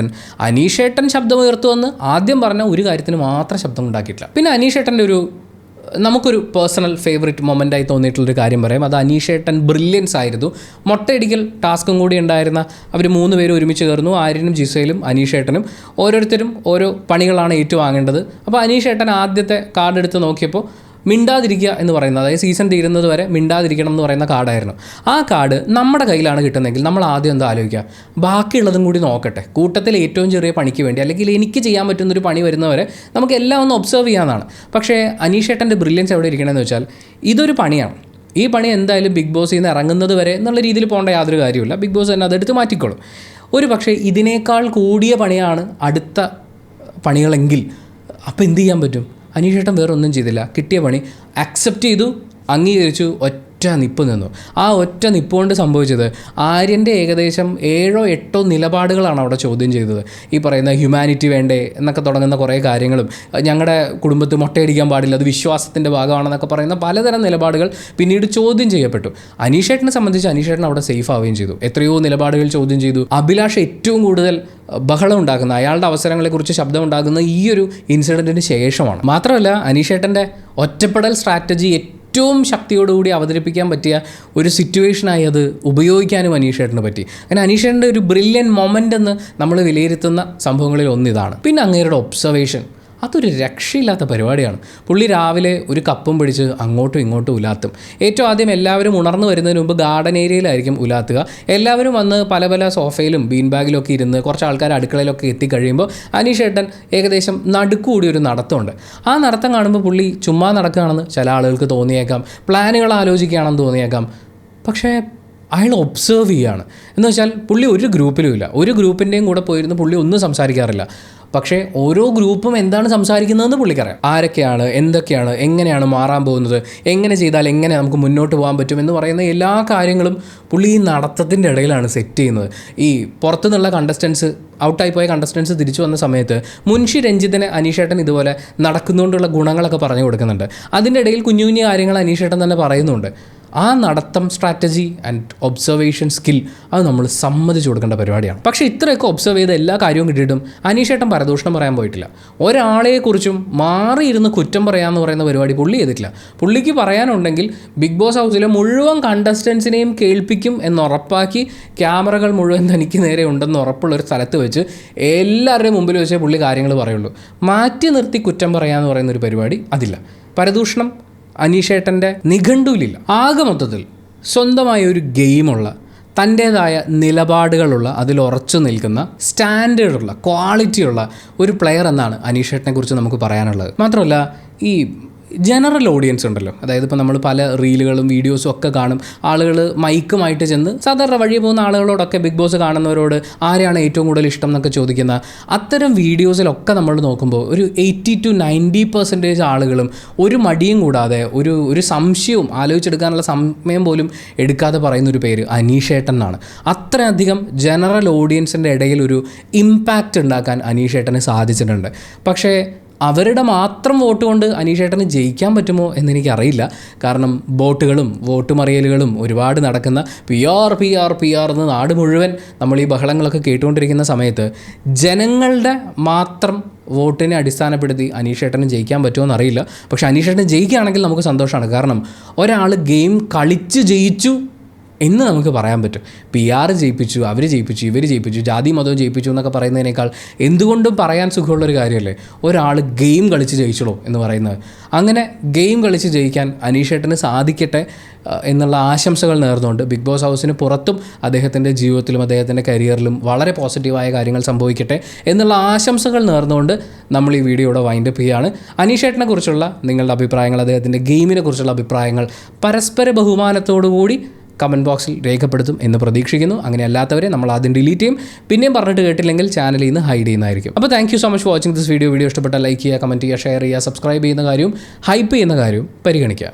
അനീഷേട്ടൻ ശബ്ദമുയർത്തുമെന്ന് ആദ്യം പറഞ്ഞ ഒരു കാര്യത്തിന് മാത്രം ശബ്ദം ഉണ്ടാക്കിയിട്ടില്ല. പിന്നെ അനീഷേട്ടൻ്റെ നമുക്കൊരു പേഴ്സണൽ ഫേവറേറ്റ് മൊമെൻ്റായി തോന്നിയിട്ടുള്ളൊരു കാര്യം പറയാം. അത് അനീഷേട്ടൻ ബ്രില്യൻസ് ആയിരുന്നു. മൊട്ടയടിക്കൽ ടാസ്കും കൂടി ഉണ്ടായിരുന്ന അവർ 3 പേരും ഒരുമിച്ച് കയറുന്നു. ആര്യനും ജിസയിലും അനീഷേട്ടനും ഓരോരുത്തരും ഓരോ പണികളാണ് ഏറ്റുവാങ്ങേണ്ടത്. അപ്പോൾ അനീഷേട്ടൻ ആദ്യത്തെ കാർഡ് എടുത്ത് നോക്കിയപ്പോൾ മിണ്ടാതിരിക്കുക എന്ന് പറയുന്നത്, അതായത് സീസൺ തീരുന്നത് വരെ മിണ്ടാതിരിക്കണം എന്ന് പറയുന്ന കാർഡായിരുന്നു. ആ കാർഡ് നമ്മുടെ കയ്യിലാണ് കിട്ടുന്നതെങ്കിൽ നമ്മൾ ആദ്യം എന്താ ആലോചിക്കുക, ബാക്കിയുള്ളതും കൂടി നോക്കട്ടെ, കൂട്ടത്തിൽ ഏറ്റവും ചെറിയ പണിക്ക് വേണ്ടി അല്ലെങ്കിൽ എനിക്ക് ചെയ്യാൻ പറ്റുന്നൊരു പണി വരുന്നവരെ നമുക്ക് എല്ലാം ഒന്ന് ഒബ്സർവ് ചെയ്യാമെന്നാണ്. പക്ഷേ അനീഷേട്ടൻ്റെ ബ്രില്യൻസ് എവിടെ ഇരിക്കണമെന്ന് വെച്ചാൽ ഇതൊരു പണിയാണ്. ഈ പണി എന്തായാലും ബിഗ് ബോസിൽ നിന്ന് ഇറങ്ങുന്നത് വരെ എന്നുള്ള രീതിയിൽ പോകേണ്ട യാതൊരു കാര്യമില്ല. ബിഗ് ബോസ് തന്നെ അതെടുത്ത് മാറ്റിക്കോളും. ഒരു പക്ഷേ ഇതിനേക്കാൾ കൂടിയ പണിയാണ് അടുത്ത പണികളെങ്കിൽ അപ്പോൾ എന്ത് ചെയ്യാൻ പറ്റും? അനീഷേട്ടൻ വേറെ ഒന്നും ചെയ്തില്ല. കിട്ടിയ പണി അക്സെപ്റ്റ് ചെയ്തു, അംഗീകരിച്ചു, ഒറ്റ നിപ്പ് നിന്നു. ആ ഒറ്റ നിപ്പ് കൊണ്ട് സംഭവിച്ചത് ആര്യൻ്റെ ഏകദേശം 7-8 നിലപാടുകളാണ് അവിടെ ചോദ്യം ചെയ്തത്. ഈ പറയുന്ന ഹ്യൂമാനിറ്റി വേണ്ടേ എന്നൊക്കെ തുടങ്ങുന്ന കുറേ കാര്യങ്ങളും, ഞങ്ങളുടെ കുടുംബത്തിൽ മുട്ടയടിക്കാൻ പാടില്ല, അത് വിശ്വാസത്തിൻ്റെ ഭാഗമാണെന്നൊക്കെ പറയുന്ന പലതരം നിലപാടുകൾ പിന്നീട് ചോദ്യം ചെയ്യപ്പെട്ടു. അനീഷേട്ടനെ സംബന്ധിച്ച് അനീഷേട്ടൻ അവിടെ സേഫ് ആവുകയും ചെയ്തു. എത്രയോ നിലപാടുകൾ ചോദ്യം ചെയ്തു. അഭിലാഷ് ഏറ്റവും കൂടുതൽ ബഹളം ഉണ്ടാക്കുന്ന, അയാളുടെ അവസരങ്ങളെക്കുറിച്ച് ശബ്ദം ഉണ്ടാക്കുന്ന ഈ ഒരു ഇൻസിഡൻറ്റിന് ശേഷമാണ്. മാത്രമല്ല അനീഷേട്ടൻ്റെ ഒറ്റപ്പെടൽ സ്ട്രാറ്റജി ഏറ്റവും ശക്തിയോടുകൂടി അവതരിപ്പിക്കാൻ പറ്റിയ ഒരു സിറ്റുവേഷനായി അത് ഉപയോഗിക്കാനും അനീഷേട്ടന് പറ്റി. അങ്ങനെ അനീഷേട്ടൻ്റെ ഒരു ബ്രില്യൻ മൊമെൻ്റ് എന്ന് നമ്മൾ വിലയിരുത്തുന്ന സംഭവങ്ങളിൽ ഒന്നിതാണ്. പിന്നെ അങ്ങേരുടെ ഒബ്സർവേഷൻ, അതൊരു രക്ഷയില്ലാത്ത പരിപാടിയാണ്. പുള്ളി രാവിലെ ഒരു കപ്പും പിടിച്ച് അങ്ങോട്ടും ഇങ്ങോട്ടും ഉലാത്തും. ഏറ്റവും ആദ്യം എല്ലാവരും ഉണർന്നു വരുന്നതിന് മുമ്പ് ഗാർഡൻ ഏരിയയിലായിരിക്കും ഉലാത്തുക. എല്ലാവരും വന്ന് പല പല സോഫയിലും ബീൻ ബാഗിലൊക്കെ ഇരുന്ന് കുറച്ച് ആൾക്കാർ അടുക്കളയിലൊക്കെ എത്തിക്കഴിയുമ്പോൾ അനീഷേട്ടൻ ഏകദേശം നടുക്കുകൂടി ഒരു നടത്തമുണ്ട്. ആ നടത്തം കാണുമ്പോൾ പുള്ളി ചുമ്മാ നടക്കുകയാണെന്ന് ചില ആളുകൾക്ക് തോന്നിയേക്കാം, പ്ലാനുകൾ ആലോചിക്കുകയാണെന്ന് തോന്നിയേക്കാം. പക്ഷേ അയാൾ ഒബ്സേർവ് ചെയ്യുകയാണ്. എന്ന് വെച്ചാൽ പുള്ളി ഒരു ഗ്രൂപ്പിലും ഇല്ല, ഒരു ഗ്രൂപ്പിൻ്റെയും കൂടെ പോയിരുന്ന് പുള്ളി ഒന്നും സംസാരിക്കാറില്ല. പക്ഷേ ഓരോ ഗ്രൂപ്പും എന്താണ് സംസാരിക്കുന്നതെന്ന് പുള്ളിക്കറിയാം. ആരൊക്കെയാണ്, എന്തൊക്കെയാണ്, എങ്ങനെയാണ് മാറാൻ പോകുന്നത്, എങ്ങനെ ചെയ്താൽ എങ്ങനെ നമുക്ക് മുന്നോട്ട് പോകാൻ പറ്റും എന്ന് പറയുന്ന എല്ലാ കാര്യങ്ങളും പുള്ളി ഈ നടത്തത്തിൻ്റെ ഇടയിലാണ് സെറ്റ് ചെയ്യുന്നത്. ഈ പുറത്തുനിന്നുള്ള കണ്ടസ്റ്റൻസ്, ഔട്ടായി പോയ കണ്ടസ്റ്റൻസ് തിരിച്ചു വന്ന സമയത്ത് മുൻഷി രഞ്ജിത്തിനെ അനീഷേട്ടൻ ഇതുപോലെ നടക്കുന്നുകൊണ്ടുള്ള ഗുണങ്ങളൊക്കെ പറഞ്ഞു കൊടുക്കുന്നുണ്ട്. അതിൻ്റെ ഇടയിൽ കുഞ്ഞു കുഞ്ഞു കാര്യങ്ങൾ അനീഷേട്ടൻ തന്നെ പറയുന്നുണ്ട്. ആ നടത്തം സ്ട്രാറ്റജി ആൻഡ് ഒബ്സർവേഷൻ സ്കിൽ അത് നമ്മൾ സമ്മതിച്ചു കൊടുക്കേണ്ട പരിപാടിയാണ്. പക്ഷേ ഇത്രയൊക്കെ ഒബ്സർവ് ചെയ്ത എല്ലാ കാര്യവും കിട്ടിയിട്ടും അനീഷേട്ടൻ പരദൂഷണം പറയാൻ പോയിട്ടില്ല. ഒരാളെക്കുറിച്ചും മാറിയിരുന്ന് കുറ്റം പറയാമെന്ന് പറയുന്ന പരിപാടി പുള്ളി ചെയ്തിട്ടില്ല. പുള്ളിക്ക് പറയാനുണ്ടെങ്കിൽ ബിഗ് ബോസ് ഹൗസിലെ മുഴുവൻ കണ്ടസ്റ്റൻസിനെയും കേൾപ്പിക്കും എന്നുറപ്പാക്കി ക്യാമറകൾ മുഴുവൻ തനിക്ക് നേരെ ഉണ്ടെന്ന് ഉറപ്പുള്ളൊരു സ്ഥലത്ത് വെച്ച് എല്ലാവരുടെയും മുമ്പിൽ വെച്ചേ പുള്ളി കാര്യങ്ങൾ പറയുള്ളൂ. മാറ്റി നിർത്തി കുറ്റം പറയാമെന്ന് പറയുന്നൊരു പരിപാടി അതില്ല. പരദൂഷണം അനീഷേട്ടൻ്റെ നിഘണ്ടുവിലില്ല. ആകെ മൊത്തത്തിൽ സ്വന്തമായ ഒരു ഗെയിമുള്ള, തൻ്റേതായ നിലപാടുകളുള്ള, അതിൽ ഉറച്ചു നിൽക്കുന്ന, സ്റ്റാൻഡേർഡുള്ള, ക്വാളിറ്റിയുള്ള ഒരു പ്ലെയർ എന്നാണ് അനീഷേട്ടനെ കുറിച്ച് നമുക്ക് പറയാനുള്ളത്. മാത്രമല്ല ഈ ജനറൽ ഓഡിയൻസ് ഉണ്ടല്ലോ, അതായത് ഇപ്പോൾ നമ്മൾ പല റീലുകളും വീഡിയോസും ഒക്കെ കാണും. ആളുകൾ മൈക്കുമായിട്ട് ചെന്ന് സാധാരണ വഴി പോകുന്ന ആളുകളോടൊക്കെ ബിഗ് ബോസ് കാണുന്നവരോട് ആരെയാണ് ഏറ്റവും കൂടുതൽ ഇഷ്ടം എന്നൊക്കെ ചോദിക്കുന്ന അത്തരം വീഡിയോസിലൊക്കെ നമ്മൾ നോക്കുമ്പോൾ ഒരു 80 to 90% ആളുകളും ഒരു മടിയും കൂടാതെ ഒരു സംശയവും ആലോചിച്ചെടുക്കാനുള്ള സമയം പോലും എടുക്കാതെ പറയുന്നൊരു പേര് അനീഷേട്ടൻ എന്നാണ്. അത്രയധികം ജനറൽ ഓഡിയൻസിൻ്റെ ഇടയിൽ ഒരു ഇമ്പാക്റ്റ് ഉണ്ടാക്കാൻ അനീഷേട്ടന് സാധിച്ചിട്ടുണ്ട്. പക്ഷേ അവരുടെ മാത്രം വോട്ട് കൊണ്ട് അനീഷേട്ടന് ജയിക്കാൻ പറ്റുമോ എന്നെനിക്കറിയില്ല. കാരണം വോട്ടുകളും വോട്ട് മറിയലുകളും ഒരുപാട് നടക്കുന്ന പി ആർ എന്ന് നാട് മുഴുവൻ നമ്മൾ ഈ ബഹളങ്ങളൊക്കെ കേട്ടുകൊണ്ടിരിക്കുന്ന സമയത്ത് ജനങ്ങളുടെ മാത്രം വോട്ടിനെ അടിസ്ഥാനപ്പെടുത്തി അനീഷേട്ടന് ജയിക്കാൻ പറ്റുമോ എന്നറിയില്ല. പക്ഷേ അനീഷേട്ടൻ ജയിക്കുകയാണെങ്കിൽ നമുക്ക് സന്തോഷമാണ്. കാരണം ഒരാൾ ഗെയിം കളിച്ച് ജയിച്ചു എന്ന് നമുക്ക് പറയാൻ പറ്റും. PR ജയിപ്പിച്ചു, അവർ ജയിപ്പിച്ചു, ഇവർ ജയിപ്പിച്ചു, ജാതി മതവും ജയിപ്പിച്ചു എന്നൊക്കെ പറയുന്നതിനേക്കാൾ എന്തുകൊണ്ടും പറയാൻ സുഖമുള്ളൊരു കാര്യമല്ലേ ഒരാൾ ഗെയിം കളിച്ച് ജയിച്ചോളൂ എന്ന് പറയുന്നത്. അങ്ങനെ ഗെയിം കളിച്ച് ജയിക്കാൻ അനീഷേട്ടന് സാധിക്കട്ടെ എന്നുള്ള ആശംസകൾ നേർന്നുകൊണ്ട് ബിഗ് ബോസ് ഹൗസിന് പുറത്തും അദ്ദേഹത്തിൻ്റെ ജീവിതത്തിലും അദ്ദേഹത്തിൻ്റെ കരിയറിലും വളരെ പോസിറ്റീവായ കാര്യങ്ങൾ സംഭവിക്കട്ടെ എന്നുള്ള ആശംസകൾ നേർന്നുകൊണ്ട് നമ്മൾ ഈ വീഡിയോയുടെ വൈൻഡപ്പ് ചെയ്യുകയാണ്. അനീഷേട്ടനെ കുറിച്ചുള്ള നിങ്ങളുടെ അഭിപ്രായങ്ങൾ, അദ്ദേഹത്തിൻ്റെ ഗെയിമിനെ കുറിച്ചുള്ള അഭിപ്രായങ്ങൾ പരസ്പര ബഹുമാനത്തോടു കൂടി കമൻറ്റ് ബോക്സിൽ രേഖപ്പെടുത്തും എന്ന് പ്രതീക്ഷിക്കുന്നു. അങ്ങനെ അല്ലാത്തവരെ നമ്മൾ ആദ്യം ഡിലീറ്റ് ചെയ്യും. പിന്നെയും പറഞ്ഞിട്ട് കേട്ടില്ലെങ്കിൽ ചാനലിൽ നിന്ന് ഹൈഡ് ചെയ്യുന്നതായിരിക്കും. അപ്പോൾ thank you so much for watching this video. Video ഇഷ്ടപ്പെട്ടാൽ ലൈക്ക് ചെയ്യുക, കമൻറ്റ് ചെയ്യുക, ഷെയർ ചെയ്യുക, സബ്സ്ക്രൈബ് ചെയ്യുന്ന കാര്യവും ഹൈപ്പ് ചെയ്യുന്ന കാര്യവും പരിഗണിക്കുക.